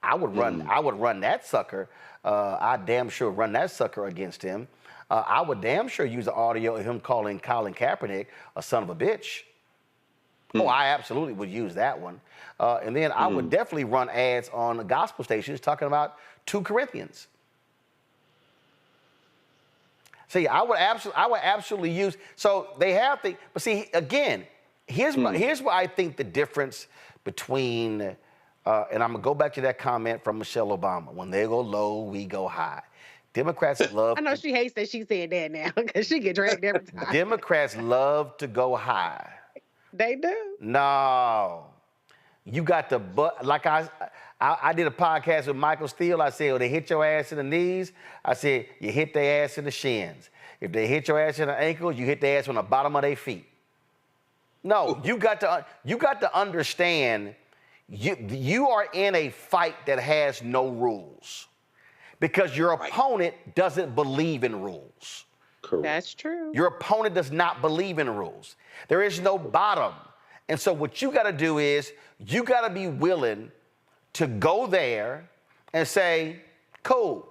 I would run that sucker. I damn sure run that sucker against him. I would damn sure use the audio of him calling Colin Kaepernick a son of a bitch. Oh, I absolutely would use that one. And then I would definitely run ads on the gospel stations talking about 2 Corinthians. See, I would absolutely use. So they have to. But see, again, here's what I think the difference between. And I'm gonna go back to that comment from Michelle Obama. When they go low, we go high. Democrats love. I know she hates that she said that now because she get dragged every time. Democrats love to go high. They do. No, you got the like I did a podcast with Michael Steele. I said, oh, they hit your ass in the knees. I said, you hit their ass in the shins. If they hit your ass in the ankles, you hit their ass on the bottom of their feet. No, you got to understand, you are in a fight that has no rules because your opponent doesn't believe in rules. Correct. That's true. Your opponent does not believe in rules. There is no bottom. And so what you got to do is you got to be willing to go there and say, cool,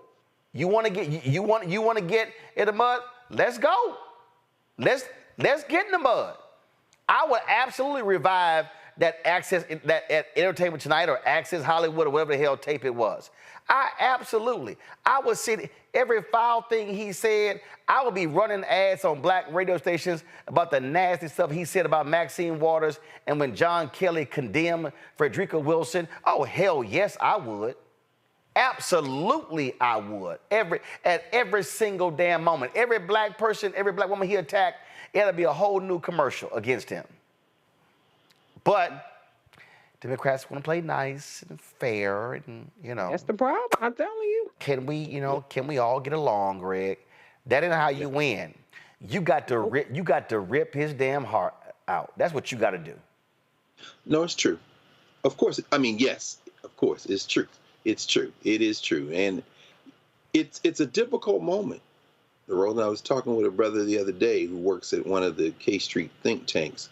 you want to get in the mud? Let's go. Let's get in the mud. I would absolutely revive that Access, that at Entertainment Tonight or Access Hollywood or whatever the hell tape it was. I would see every foul thing he said. I would be running ads on black radio stations about the nasty stuff he said about Maxine Waters and when John Kelly condemned Frederica Wilson. Oh, hell yes, I would. Absolutely, I would. At every single damn moment. Every black person, every black woman he attacked, it'll be a whole new commercial against him. But Democrats want to play nice and fair, and that's the problem. I'm telling you. Can we all get along, Greg? That ain't how you win. You got to rip his damn heart out. That's what you got to do. No, it's true. Of course. I mean, yes, of course, it's true. It's true. It is true. And it's a difficult moment. Roland, I was talking with a brother the other day who works at one of the K Street think tanks.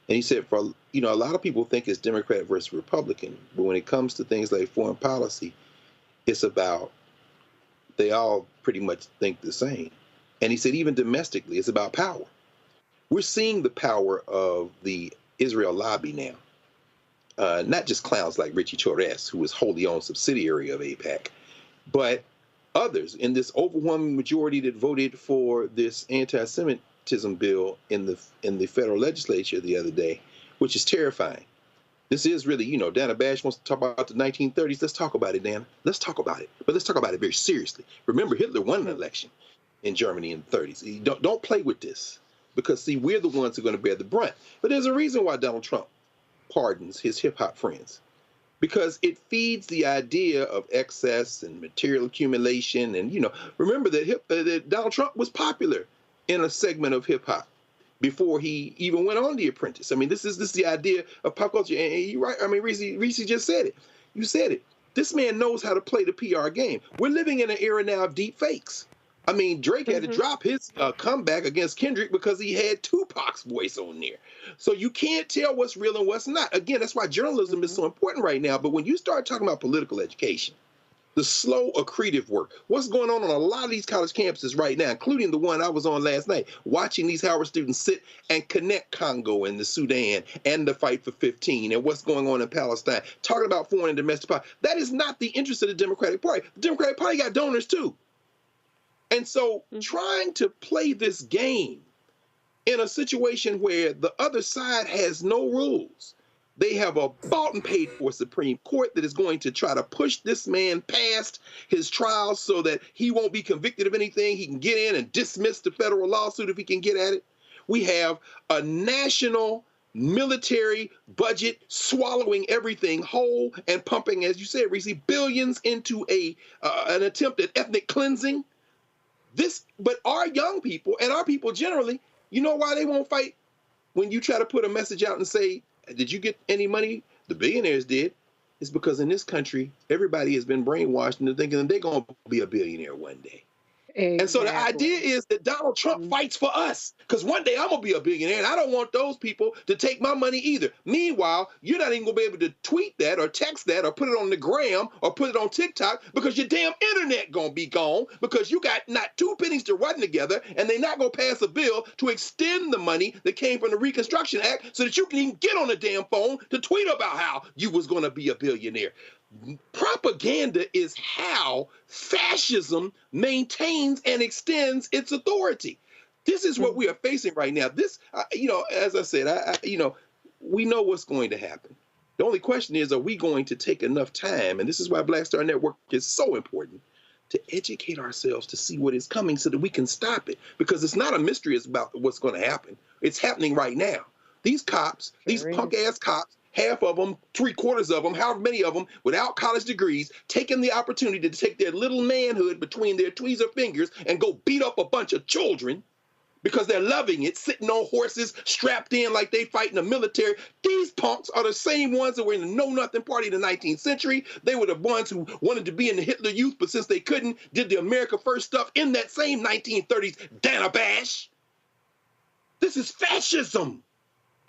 And he said, a lot of people think it's Democrat versus Republican. But when it comes to things like foreign policy, it's about, they all pretty much think the same. And he said, even domestically, it's about power. We're seeing the power of the Israel lobby now. Not just clowns like Richie Torres, who is wholly owned subsidiary of AIPAC, but others in this overwhelming majority that voted for this anti-Semitism bill in the federal legislature the other day, which is terrifying. This is really, Dana Bash wants to talk about the 1930s. Let's talk about it, Dana. Let's talk about it. But let's talk about it very seriously. Remember, Hitler won an election in Germany in the 30s. Don't play with this, because, see, we're the ones who are going to bear the brunt. But there's a reason why Donald Trump pardons his hip-hop friends, because it feeds the idea of excess and material accumulation. And, remember that Donald Trump was popular in a segment of hip-hop before he even went on The Apprentice. I mean, this is the idea of pop culture. And you're right. I mean, Reese just said it. You said it. This man knows how to play the PR game. We're living in an era now of deep fakes. I mean, Drake had to drop his comeback against Kendrick because he had Tupac's voice on there. So you can't tell what's real and what's not. Again, that's why journalism is so important right now. But when you start talking about political education, the slow accretive work, what's going on a lot of these college campuses right now, including the one I was on last night, watching these Howard students sit and connect Congo and the Sudan and the fight for 15 and what's going on in Palestine, talking about foreign and domestic power. That is not the interest of the Democratic Party. The Democratic Party got donors too. And so trying to play this game in a situation where the other side has no rules, they have a bought and paid for Supreme Court that is going to try to push this man past his trial so that he won't be convicted of anything. He can get in and dismiss the federal lawsuit if he can get at it. We have a national military budget swallowing everything whole and pumping, as you said, Reese, billions into an attempt at ethnic cleansing. But our young people and our people generally, you know why they won't fight when you try to put a message out and say, did you get any money? The billionaires did. It's because in this country, everybody has been brainwashed into thinking that they're going to be a billionaire one day. Exactly. And so the idea is that Donald Trump fights for us, because one day I'm going to be a billionaire, and I don't want those people to take my money either. Meanwhile, you're not even going to be able to tweet that or text that or put it on the gram or put it on TikTok, because your damn internet going to be gone, because you got not two pennies to run together, and they're not going to pass a bill to extend the money that came from the Reconstruction Act so that you can even get on the damn phone to tweet about how you was going to be a billionaire. Propaganda is how fascism maintains and extends its authority. This is what we are facing right now. This, as I said, we know what's going to happen. The only question is, are we going to take enough time? And this is why Black Star Network is so important, to educate ourselves to see what is coming so that we can stop it. Because it's not a mystery about what's going to happen. It's happening right now. These cops, these punk-ass cops, half of them, 3/4 of them, however many of them, without college degrees, taking the opportunity to take their little manhood between their tweezer fingers and go beat up a bunch of children because they're loving it, sitting on horses, strapped in like they fight in the military. These punks are the same ones that were in the Know-Nothing Party in the 19th century. They were the ones who wanted to be in the Hitler Youth, but since they couldn't, did the America First stuff in that same 1930s Dana Bash. This is fascism.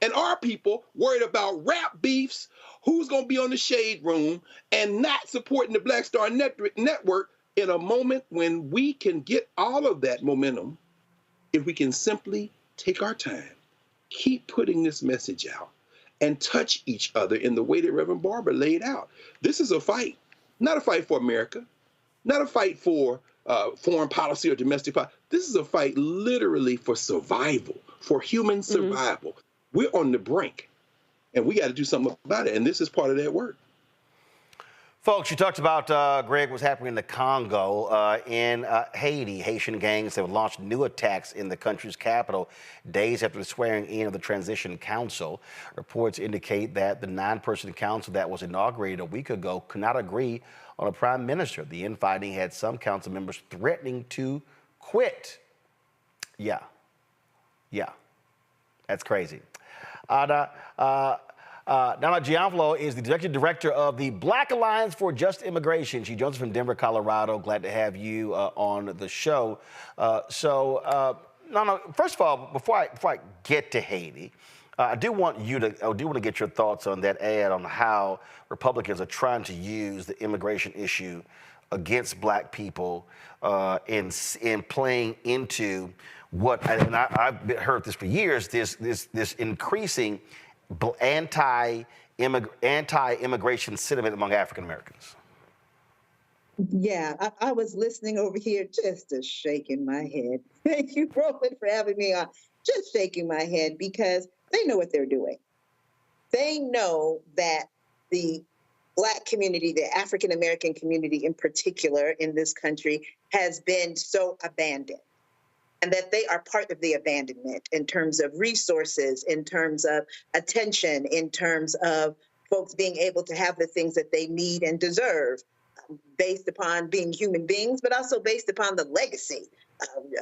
And our people worried about rap beefs, who's going to be on the Shade Room, and not supporting the Black Star Network in a moment when we can get all of that momentum if we can simply take our time, keep putting this message out, and touch each other in the way that Reverend Barber laid out. This is a fight, not a fight for America, not a fight for foreign policy or domestic policy. This is a fight literally for survival, for human survival. We're on the brink, and we got to do something about it, and this is part of that work. Folks, you talked about, Greg, what's happening in the Congo. In Haiti, Haitian gangs have launched new attacks in the country's capital days after the swearing in of the Transition Council. Reports indicate that the 9-person council that was inaugurated a week ago could not agree on a prime minister. The infighting had some council members threatening to quit. Yeah, that's crazy. Donna Gianfalo is the executive director of the Black Alliance for Just Immigration. She joins us from Denver, Colorado. Glad to have you on the show. Nana, first of all, before I get to Haiti, I do want to get your thoughts on that ad on how Republicans are trying to use the immigration issue against black people in playing into what, and I've heard this for years, this increasing anti-immigration sentiment among African Americans. Yeah, I was listening over here just shaking my head. Thank you, Roland, for having me on. Just shaking my head because they know what they're doing. They know that the Black community, the African American community in particular in this country, has been so abandoned, and that they are part of the abandonment in terms of resources, in terms of attention, in terms of folks being able to have the things that they need and deserve based upon being human beings, but also based upon the legacy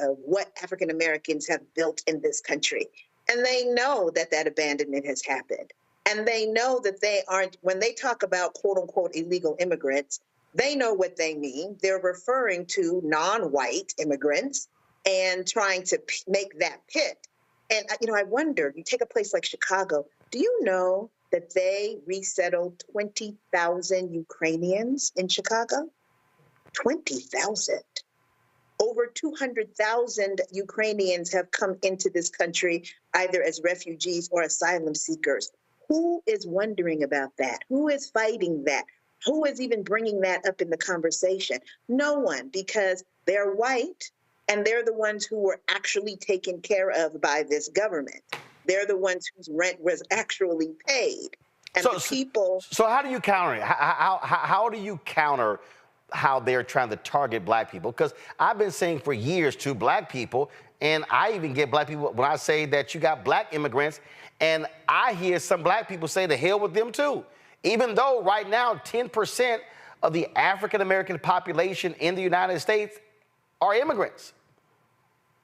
of what African Americans have built in this country. And they know that that abandonment has happened. And they know that they aren't, when they talk about quote unquote illegal immigrants, they know what they mean. They're referring to non-white immigrants and trying to make that pit. And, I wonder, you take a place like Chicago, do you know that they resettled 20,000 Ukrainians in Chicago? 20,000. Over 200,000 Ukrainians have come into this country either as refugees or asylum seekers. Who is wondering about that? Who is fighting that? Who is even bringing that up in the conversation? No one, because they're white and they're the ones who were actually taken care of by this government. They're the ones whose rent was actually paid. And the people. So how do you counter it? How do you counter how they're trying to target black people? Because I've been saying for years to black people, and I even get black people when I say that you got black immigrants, and I hear some black people say to hell with them too. Even though right now 10% of the African American population in the United States are immigrants.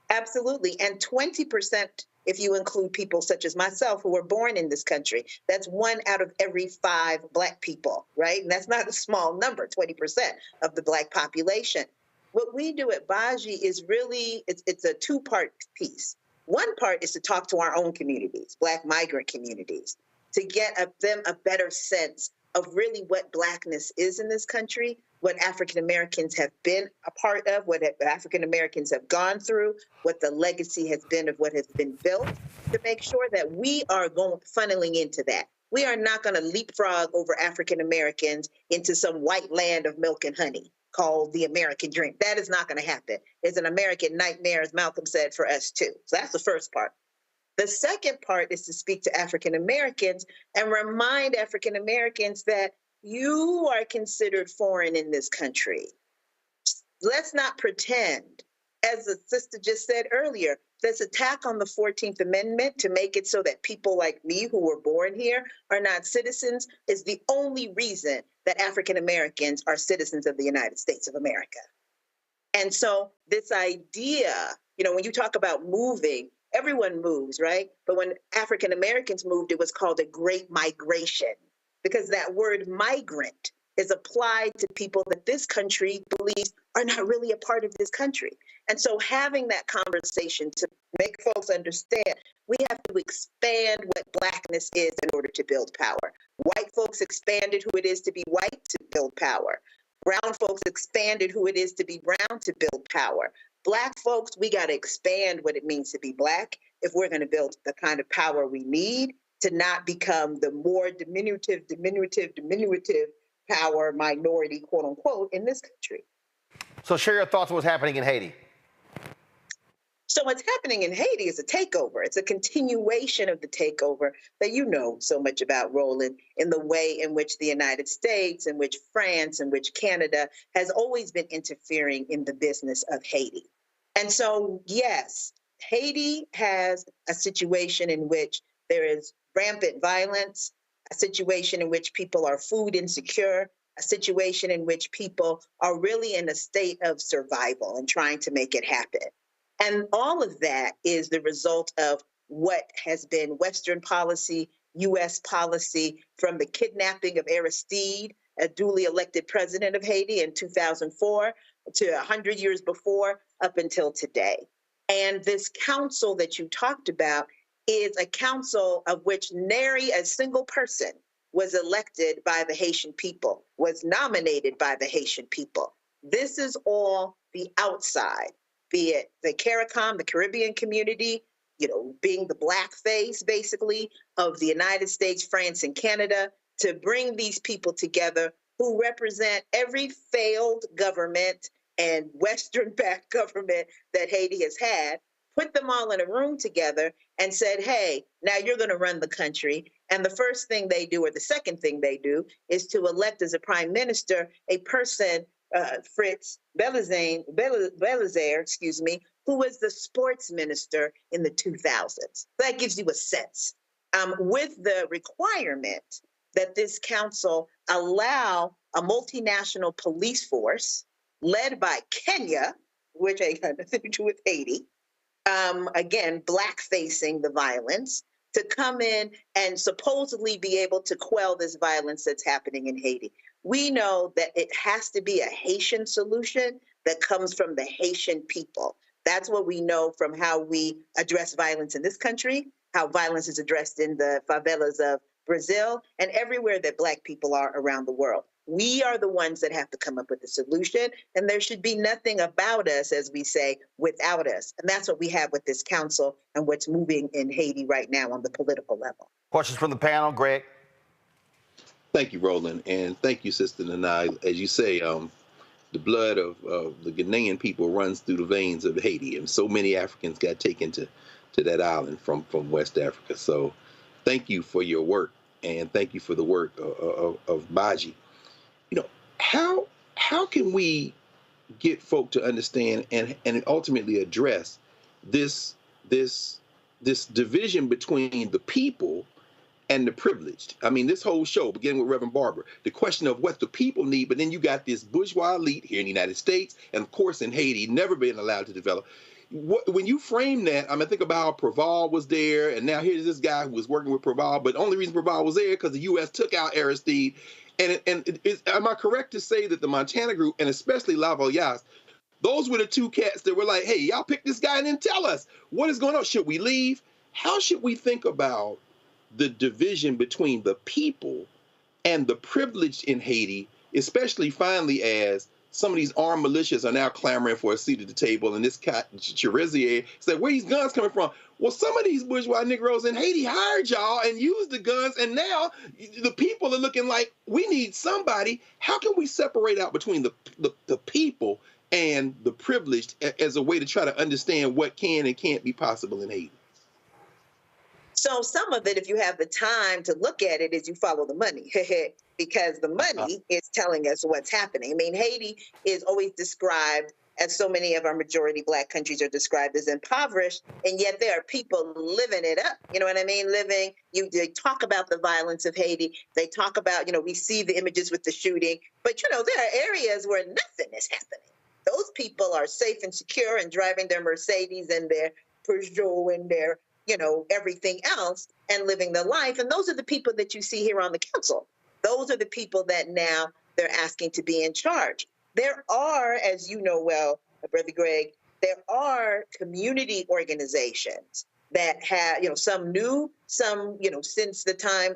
Absolutely. And 20%, if you include people such as myself who were born in this country, that's 1 out of every 5 black people, right? And that's not a small number, 20% of the black population. What we do at Baji is really, it's a 2-part piece. One part is to talk to our own communities, black migrant communities, to get them a better sense of really what blackness is in this country, what African Americans have been a part of, what African Americans have gone through, what the legacy has been of what has been built, to make sure that we are funneling into that. We are not going to leapfrog over African Americans into some white land of milk and honey called the American dream. That is not going to happen. It's an American nightmare, as Malcolm said, for us too. So that's the first part. The second part is to speak to African Americans and remind African Americans that you are considered foreign in this country. Let's not pretend, as the sister just said earlier, this attack on the 14th Amendment to make it so that people like me who were born here are not citizens is the only reason that African Americans are citizens of the United States of America. And so this idea, when you talk about moving, everyone moves, right? But when African Americans moved, it was called a great migration, because that word migrant is applied to people that this country believes are not really a part of this country. And so having that conversation to make folks understand, we have to expand what blackness is in order to build power. White folks expanded who it is to be white to build power. Brown folks expanded who it is to be brown to build power. Black folks, we got to expand what it means to be black if we're going to build the kind of power we need to not become the more diminutive power minority, quote unquote, in this country. So share your thoughts on what's happening in Haiti. So what's happening in Haiti is a takeover. It's a continuation of the takeover that you know so much about, Roland, in the way in which the United States, in which France, in which Canada has always been interfering in the business of Haiti. And so, yes, Haiti has a situation in which there is rampant violence, a situation in which people are food insecure, a situation in which people are really in a state of survival and trying to make it happen. And all of that is the result of what has been Western policy, U.S. policy from the kidnapping of Aristide, a duly elected president of Haiti in 2004, to 100 years before, up until today. And this council that you talked about is a council of which nary a single person was elected by the Haitian people, was nominated by the Haitian people. This is all the outside, be it the CARICOM, the Caribbean community, being the black face, basically, of the United States, France, and Canada, to bring these people together who represent every failed government and Western-backed government that Haiti has had, put them all in a room together and said, hey, now you're going to run the country. And the first thing they do, or the second thing they do, is to elect as a prime minister a person, Fritz Belizaire, who was the sports minister in the 2000s. That gives you a sense. With the requirement that this council allow a multinational police force led by Kenya, which ain't got nothing to do with Haiti, again, black-facing the violence, to come in and supposedly be able to quell this violence that's happening in Haiti. We know that it has to be a Haitian solution that comes from the Haitian people. That's what we know from how we address violence in this country, how violence is addressed in the favelas of Brazil, and everywhere that Black people are around the world. We are the ones that have to come up with the solution, and there should be nothing about us, as we say, without us. And that's what we have with this council and what's moving in Haiti right now on the political level. Questions from the panel, Greg? Thank you, Roland, and thank you, Sister Nanai. As you say, the blood of the Ghanaian people runs through the veins of Haiti, and so many Africans got taken to that island from West Africa. So thank you for your work, and thank you for the work of Baji. How can we get folk to understand and ultimately address this division between the people and the privileged? I mean, this whole show, beginning with Reverend Barber, the question of what the people need, but then you got this bourgeois elite here in the United States, and of course in Haiti, never been allowed to develop. When you frame that, I mean, think about how Preval was there, and now here's this guy who was working with Preval, but the only reason Preval was there because the U.S. took out Aristide. And am I correct to say that the Montana group, and especially Lavoyas, those were the two cats that were like, hey, y'all pick this guy and then tell us what is going on. Should we leave? How should we think about the division between the people and the privileged in Haiti, especially finally as some of these armed militias are now clamoring for a seat at the table, and this cat, Cherizier, said, where these guns coming from? Well, some of these bourgeois Negroes in Haiti hired y'all and used the guns, and now the people are looking like, we need somebody. How can we separate out between the people and the privileged as a way to try to understand what can and can't be possible in Haiti? So some of it, if you have the time to look at it, is you follow the money, because the money is telling us what's happening. I mean, Haiti is always described, as so many of our majority Black countries are described, as impoverished, and yet there are people living it up. You know what I mean? They talk about the violence of Haiti. They talk about, we see the images with the shooting, but, there are areas where nothing is happening. Those people are safe and secure and driving their Mercedes and their Peugeot and their everything else and living their life. And those are the people that you see here on the council. Those are the people that now they're asking to be in charge. There are, as you know well, Brother Greg, there are community organizations that have, some new, some, since the time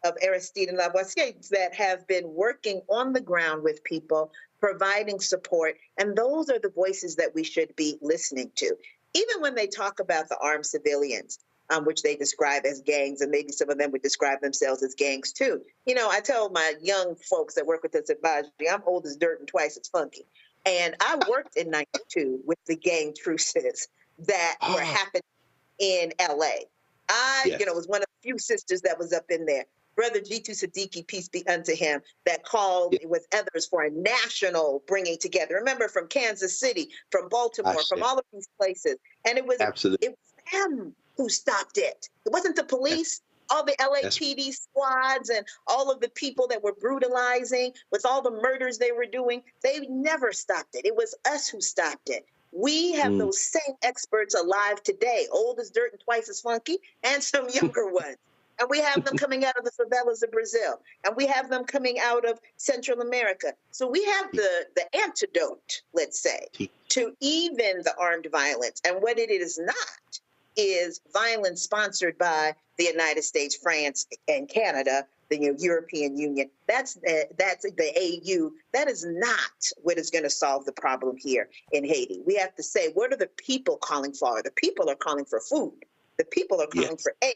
of Aristide and Lavoisier, that have been working on the ground with people, providing support. And those are the voices that we should be listening to. Even when they talk about the armed civilians, which they describe as gangs, and maybe some of them would describe themselves as gangs too. I tell my young folks that work with us at Baji, I'm old as dirt and twice as funky. And I worked in 92 with the gang truces that were happening in LA. I was one of the few sisters that was up in there. Brother Jitu Siddiqui, peace be unto him, that called with others for a national bringing together. Remember, from Kansas City, from Baltimore, from all of these places. And it was them who stopped it. It wasn't the police. All the LAPD squads and all of the people that were brutalizing with all the murders they were doing, they never stopped it. It was us who stopped it. We have those same experts alive today, old as dirt and twice as funky, and some younger ones. And we have them coming out of the favelas of Brazil. And we have them coming out of Central America. So we have the antidote, let's say, to even the armed violence. And what it is not is violence sponsored by the United States, France, and Canada, the European Union. That's the AU. That is not what is going to solve the problem here in Haiti. We have to say, what are the people calling for? The people are calling for food. The people are calling for aid.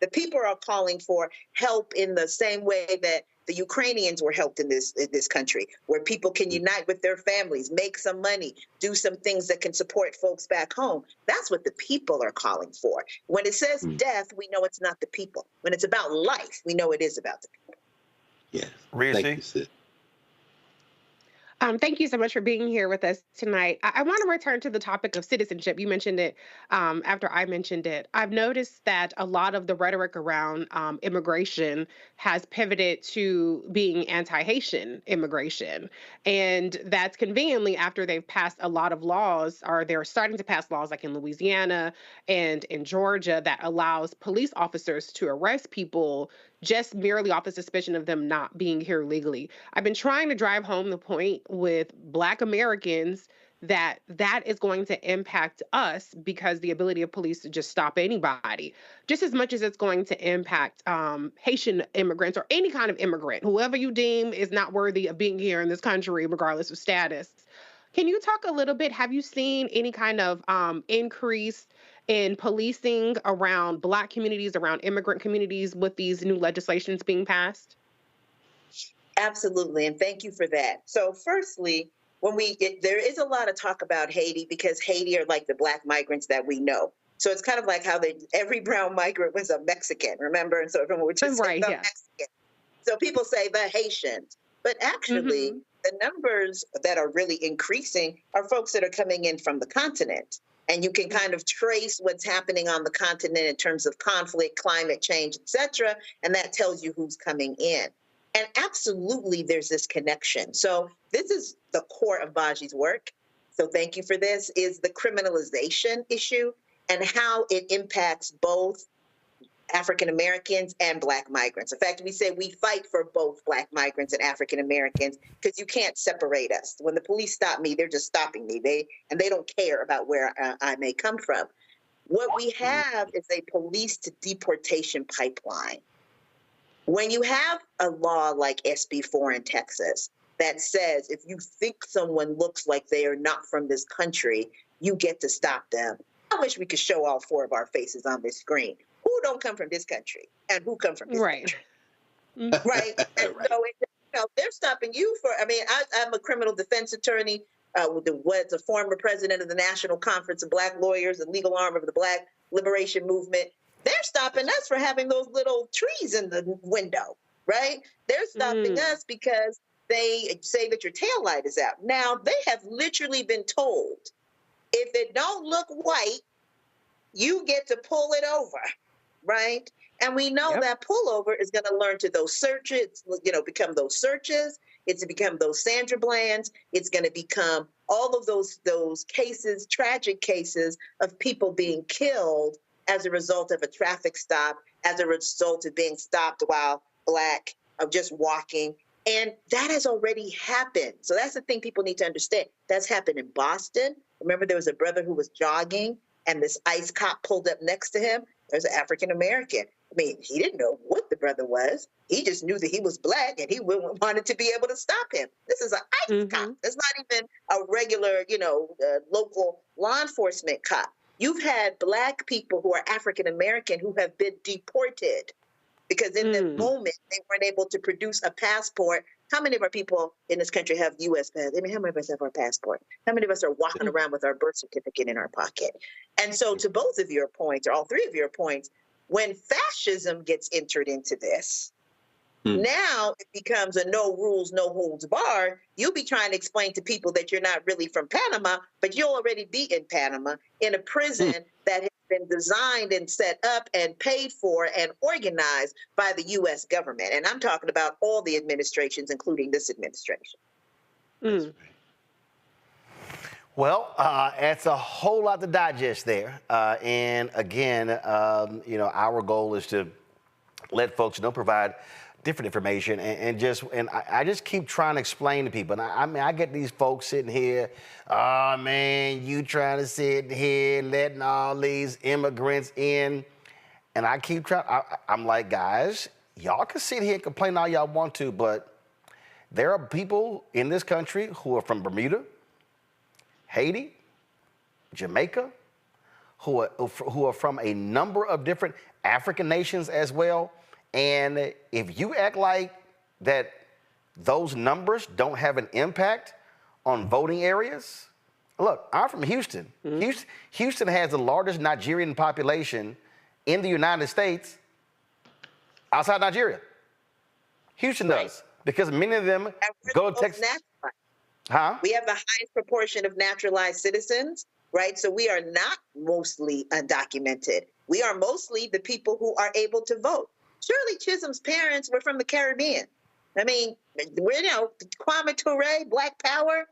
The people are calling for help in the same way that the Ukrainians were helped in this country, where people can unite with their families, make some money, do some things that can support folks back home. That's what the people are calling for. When it says death, we know it's not the people. When it's about life, we know it is about the people. Yes. Reese? Thank you, sis. Thank you so much for being here with us tonight. I want to return to the topic of citizenship. You mentioned it after I mentioned it. I've noticed that a lot of the rhetoric around immigration has pivoted to being anti-Haitian immigration. And that's conveniently after they've passed a lot of laws, or they're starting to pass laws like in Louisiana and in Georgia that allows police officers to arrest people just merely off the suspicion of them not being here legally. I've been trying to drive home the point with Black Americans that is going to impact us, because the ability of police to just stop anybody, just as much as it's going to impact Haitian immigrants or any kind of immigrant, whoever you deem is not worthy of being here in this country, regardless of status. Can you talk a little bit? Have you seen any kind of increase in policing around Black communities, around immigrant communities with these new legislations being passed? Absolutely, and thank you for that. So firstly, there is a lot of talk about Haiti because Haiti are like the Black migrants that we know. So it's kind of like how every brown migrant was a Mexican, remember? And so everyone would just say the Mexican. So people say the Haitians, but actually the numbers that are really increasing are folks that are coming in from the continent. And you can kind of trace what's happening on the continent in terms of conflict, climate change, et cetera, and that tells you who's coming in. And absolutely, there's this connection. So this is the core of Baji's work. So thank you for this, is the criminalization issue and how it impacts both African Americans and Black migrants. In fact, we say we fight for both Black migrants and African Americans because you can't separate us. When the police stop me, they're just stopping me. They don't care about where I may come from. What we have is a police to deportation pipeline. When you have a law like SB 4 in Texas that says if you think someone looks like they are not from this country, you get to stop them. I wish we could show all four of our faces on this screen. Who don't come from this country and who come from this country? Right. And so they're stopping you for, I'm a criminal defense attorney, was a former president of the National Conference of Black Lawyers, the legal arm of the Black Liberation Movement. They're stopping us for having those little trees in the window, right? They're stopping us because they say that your tail light is out. Now, they have literally been told, if it don't look white, you get to pull it over, right? And we know that pullover is going to learn to those searches, become those searches. It's to become those Sandra Blands. It's going to become all of those cases, tragic cases of people being killed as a result of a traffic stop, as a result of being stopped while Black, of just walking. And that has already happened. So that's the thing people need to understand. That's happened in Boston. Remember, there was a brother who was jogging and this ICE cop pulled up next to him. There's an African-American. He didn't know what the brother was. He just knew that he was Black and he wanted to be able to stop him. This is an ICE cop. It's not even a regular, local law enforcement cop. You've had Black people who are African-American who have been deported because in the moment they weren't able to produce a passport. How many of our people in this country have U.S. passports? How many of us have our passport? How many of us are walking around with our birth certificate in our pocket? And so to both of your points, or all three of your points, when fascism gets entered into this, now it becomes a no rules, no holds barred. You'll be trying to explain to people that you're not really from Panama, but you'll already be in Panama in a prison that has been designed and set up and paid for and organized by the U.S. government. And I'm talking about all the administrations, including this administration. Well, it's a whole lot to digest there. And again, our goal is to let folks know, provide different information, and I just keep trying to explain to people. And I mean, I get these folks sitting here, oh man, you trying to sit here letting all these immigrants in, and I keep trying. I'm like, guys, y'all can sit here and complain all y'all want to, but there are people in this country who are from Bermuda, Haiti, Jamaica, who are from a number of different African nations as well. And if you act like that those numbers don't have an impact on voting areas, look, I'm from Houston. Houston has the largest Nigerian population in the United States outside Nigeria. Houston does, because many of them go to Texas. Huh? We have the highest proportion of naturalized citizens, right? So we are not mostly undocumented. We are mostly the people who are able to vote. Shirley Chisholm's parents were from the Caribbean. I mean, Kwame Ture, Black Power,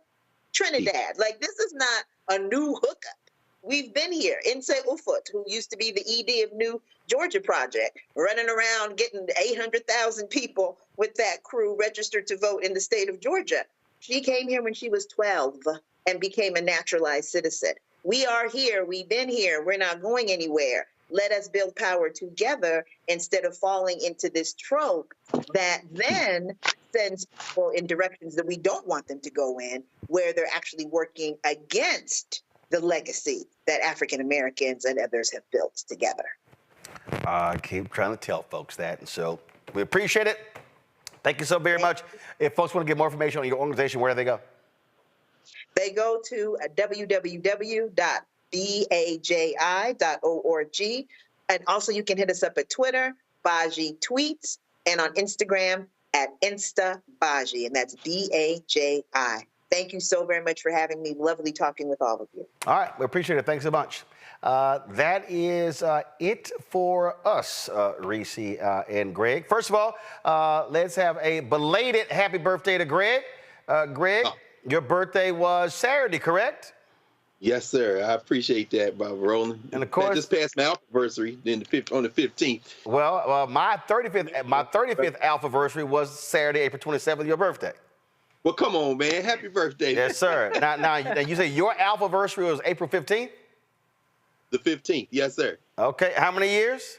Trinidad. Like, this is not a new hookup. We've been here. Inse Ufot, who used to be the ED of New Georgia Project, running around getting 800,000 people with that crew registered to vote in the state of Georgia. She came here when she was 12 and became a naturalized citizen. We are here. We've been here. We're not going anywhere. Let us build power together instead of falling into this trope that then sends people in directions that we don't want them to go in, where they're actually working against the legacy that African Americans and others have built together. I keep trying to tell folks that, and so we appreciate it. Thank you so very much. If folks want to get more information on your organization, where do they go? They go to www.baji.org. And also you can hit us up at Twitter, Baji Tweets, and on Instagram at InstaBaji, and that's BAJI. Thank you so very much for having me. Lovely talking with all of you. All right, we appreciate it. Thanks so much. That is it for us, Reese and Greg. First of all, let's have a belated happy birthday to Greg. Greg, your birthday was Saturday, correct? Yes, sir. I appreciate that, Roland. And of course, I just passed my anniversary on the 15th. Well, my 35th alphaversary was Saturday, April 27th, your birthday. Well, come on, man. Happy birthday. Yes, sir. Now you say your alphaversary was April 15th? The 15th, yes, sir. Okay. How many years?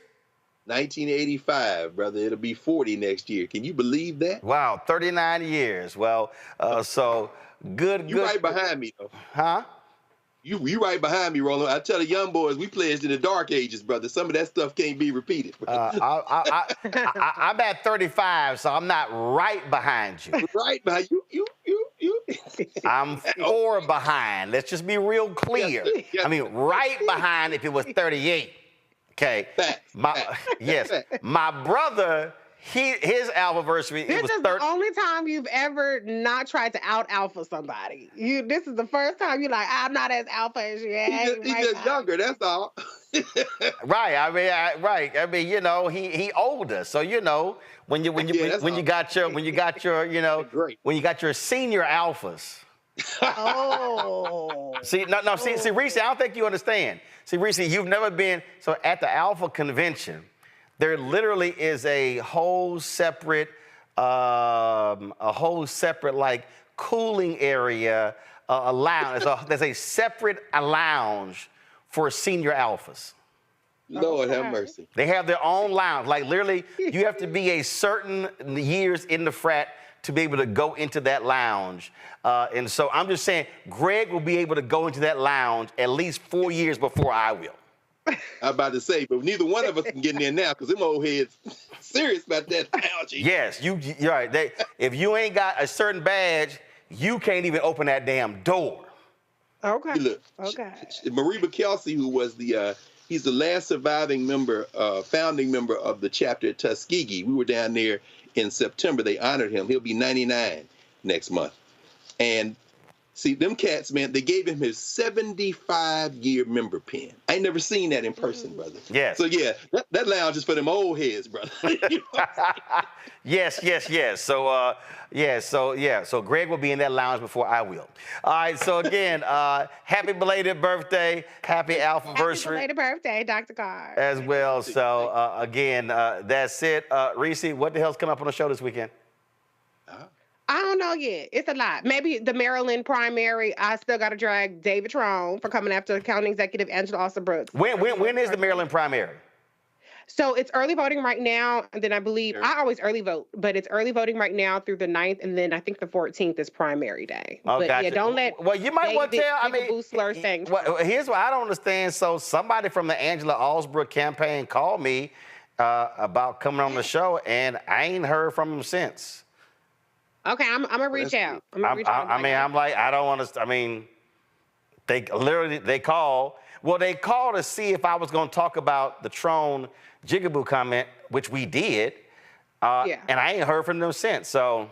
1985, brother. It'll be 40 next year. Can you believe that? Wow, 39 years. Well, so good. You right behind me, though. Huh? You right behind me, Roland. I tell the young boys, we pledged in the dark ages, brother. Some of that stuff can't be repeated. I'm at 35, so I'm not right behind you. Right behind you. I'm 4 behind. Let's just be real clear. Yes. I mean, right behind if it was 38. Okay. Facts. Yes. My brother, his alphaversary, This it was is the only time you've ever not tried to out alpha somebody. This is the first time you're like, I'm not as alpha as you. He's just younger, that's all. Right. I mean, he older. So when you got your senior alphas. Oh. See, Reese, I don't think you understand. See, Reese, you've never been, so at the Alpha Convention, there literally is a whole separate like cooling area, a lounge. There's a separate lounge for senior alphas. Lord have mercy. They have their own lounge. Like literally, you have to be a certain years in the frat to be able to go into that lounge. And so I'm just saying, Greg will be able to go into that lounge at least 4 years before I will. I'm about to say, but neither one of us can get in there now because them old heads serious about that lounge. Yes, you're right. If you ain't got a certain badge, you can't even open that damn door. Okay. Look, Mariba Kelsey, who was he's the last surviving member, founding member of the chapter at Tuskegee. We were down there in September. They honored him. He'll be 99 next month. And See, them cats, man, they gave him his 75-year member pin. I ain't never seen that in person, brother. Yes. So, yeah, that lounge is for them old heads, brother. You know Yes. So, so Greg will be in that lounge before I will. All right, so again, happy belated birthday, happy Alphaversary. Happy belated birthday, Dr. Carr. As well, so again, that's it. Reese, what the hell's coming up on the show this weekend? I don't know yet. It's a lot. Maybe the Maryland primary. I still got to drag David Trone for coming after County Executive Angela Austin Brooks. When is the Maryland primary? So it's early voting right now, and then I believe I always early vote, but it's early voting right now through the 9th, and then I think the 14th is primary day. Oh, but gotcha. yeah, don't let you might want to tell. I mean, here's what I don't understand. So somebody from the Angela Austin campaign called me about coming on the show, and I ain't heard from him since. Okay, I'm gonna reach out. I don't want to. I mean, they called. Well, they called to see if I was going to talk about the Trone Jigaboo comment, which we did. And I ain't heard from them since. So,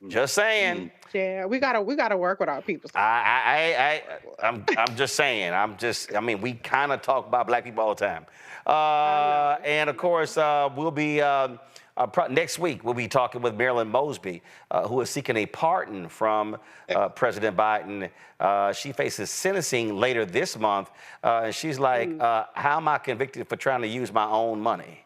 just saying. Yeah, we gotta work with our people. I'm just saying. I mean, we kind of talk about black people all the time. And of course, we'll be. Next week, we'll be talking with Marilyn Mosby, who is seeking a pardon from President Biden. She faces sentencing later this month, and she's like, how am I convicted for trying to use my own money?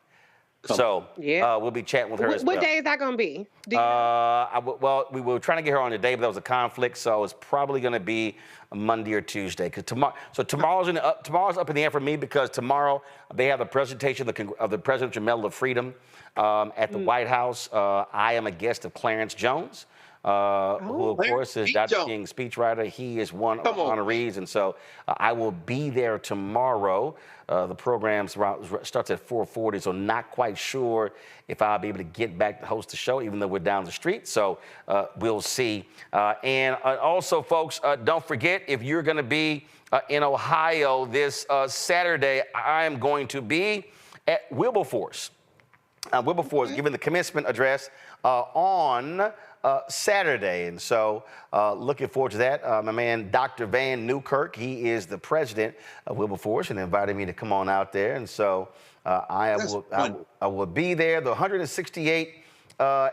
We'll be chatting with her as well. What day is that going to be? Well, we were trying to get her on today, but there was a conflict, so it's probably going to be Monday or Tuesday. Tomorrow's up in the air for me because tomorrow they have the presentation of the Presidential Medal of Freedom at the White House. I am a guest of Clarence Jones, who, of course, is Dr. King's speechwriter. He is one of the honorees, and so I will be there tomorrow. The program starts at 4:40, so not quite sure if I'll be able to get back to host the show, even though we're down the street. So we'll see. And also, folks, don't forget, if you're going to be in Ohio this Saturday, I am going to be at Wilberforce. Wilberforce giving the commencement address on Saturday. And so looking forward to that. My man, Dr. Van Newkirk, he is the president of Wilberforce and invited me to come on out there. And so I will be there, the 168th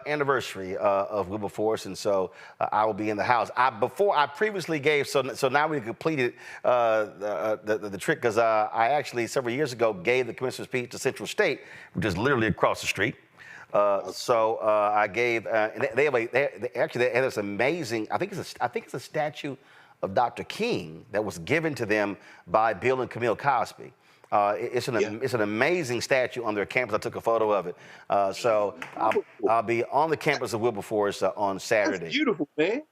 anniversary of Wilberforce. And so I will be in the house. I previously gave, so now we completed the trick, because I actually several years ago gave the commencement speech to Central State, which is literally across the street. I gave, and they have this amazing, I think it's a statue of Dr. King that was given to them by Bill and Camille Cosby. It's an amazing statue on their campus. I took a photo of it. So I'll be on the campus of Wilberforce on Saturday. That's beautiful, man.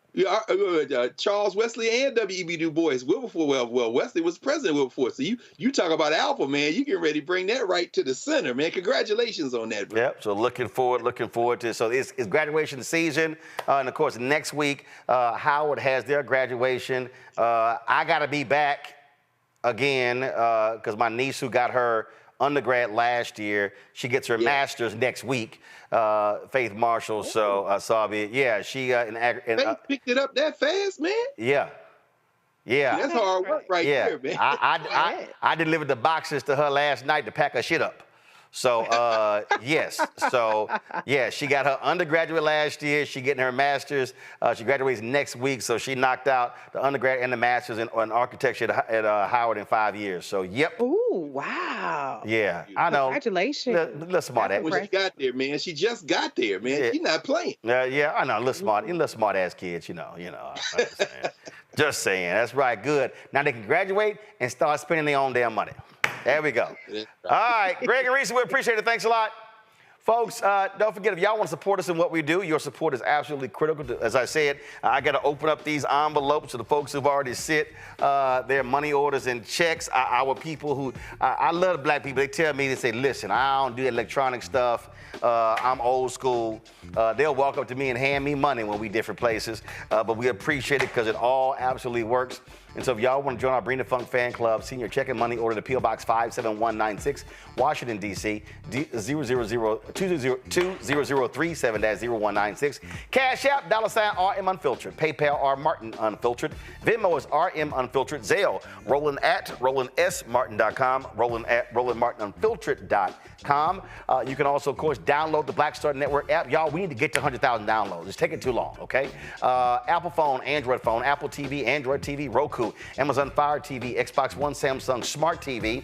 Charles Wesley and W.E.B. Du Bois, Wilberforce. Well, Wesley was president of Wilberforce. So you talk about Alpha, man. You get ready to bring that right to the center, man. Congratulations on that, bro. Yep. So looking forward to. So it's graduation season, and of course next week Howard has their graduation. I got to be back again because my niece, who got her undergrad last year, she gets her master's next week. Faith Marshall. So I'll be. Yeah, she Faith picked it up that fast, man. Yeah. That's hard work right there, man. I delivered the boxes to her last night to pack her shit up. So yes. So yeah, she got her undergraduate last year. She getting her master's. She graduates next week. So she knocked out the undergrad and the master's in architecture at Howard in 5 years. So yep. Ooh, wow. Yeah, I know. Congratulations. Little smart ass. When she got there, man. She just got there, man. Yeah. She's not playing. Yeah, I know. Little smart ass kids. You know. Just saying. That's right. Good. Now they can graduate and start spending their own damn money. There we go. All right, Greg and Reese, we appreciate it. Thanks a lot. Folks, don't forget, if y'all want to support us in what we do, your support is absolutely critical. As I said, I got to open up these envelopes to the folks who've already sent their money orders and checks. Our people who, I love black people. They tell me, they say, listen, I don't do electronic stuff. I'm old school. They'll walk up to me and hand me money when we different places. But we appreciate it because it all absolutely works. And so if y'all want to join our Bring the Funk fan club, senior checking money order to P.O. Box 57196, Washington, D.C., 20037-0196. Cash App, $RM Unfiltered. PayPal, R Martin Unfiltered. Venmo is RM Unfiltered. Zelle, Roland at RolandSMartin.com. Roland at RolandMartinUnfiltered.com. You can also, of course, download the Black Star Network app. Y'all, we need to get to 100,000 downloads. It's taking too long, okay? Apple phone, Android phone, Apple TV, Android TV, Roku, Amazon Fire TV, Xbox One, Samsung Smart TV.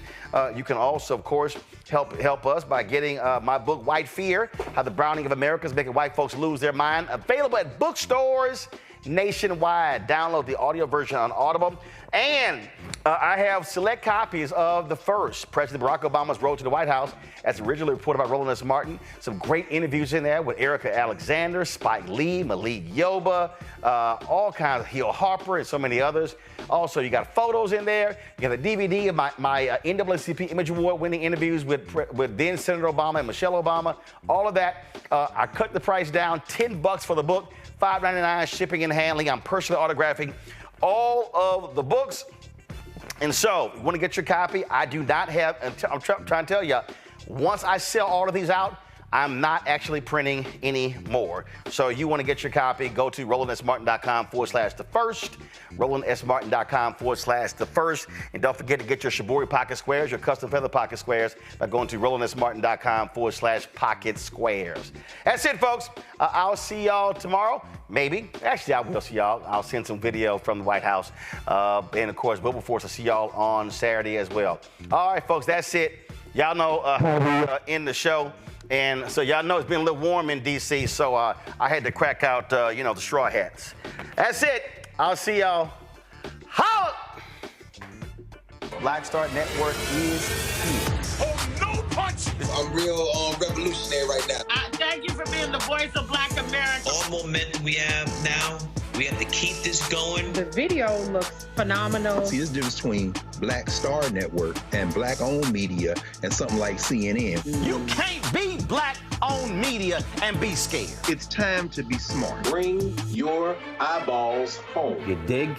You can also, of course, help us by getting my book, White Fear, How the Browning of America is Making White Folks Lose Their Mind. Available at bookstores nationwide. Download the audio version on Audible. And I have select copies of The First, President Barack Obama's Road to the White House, as originally reported by Roland S. Martin. Some great interviews in there with Erica Alexander, Spike Lee, Malik Yoba, all kinds of Hill Harper, and so many others. Also, you got photos in there. You got a DVD of my NAACP Image Award winning interviews with then Senator Obama and Michelle Obama. All of that. I cut the price down, $10 for the book, $5.99 shipping and handling. I'm personally autographing all of the books. And so, you want to get your copy? I do not have, I'm trying to tell you, once I sell all of these out, I'm not actually printing any more. So you want to get your copy, go to RolandSMartin.com/thefirst, RolandSMartin.com/thefirst. And don't forget to get your Shibori pocket squares, your custom feather pocket squares, by going to RolandSMartin.com/pocket squares. That's it, folks. I'll see y'all tomorrow. Maybe. Actually, I will see y'all. I'll send some video from the White House. And, of course, Wilberforce will see y'all on Saturday as well. All right, folks, that's it. Y'all know in the show. And so y'all know it's been a little warm in D.C., so I had to crack out, the straw hats. That's it. I'll see y'all. Holla! Black Star Network is here. Oh, no punch! I'm real revolutionary right now. Thank you for being the voice of Black America. All momentum we have now, we have to keep this going. The video looks phenomenal. See, this difference between Black Star Network and black-owned media and something like CNN. You can't be black-owned media and be scared. It's time to be smart. Bring your eyeballs home. You dig?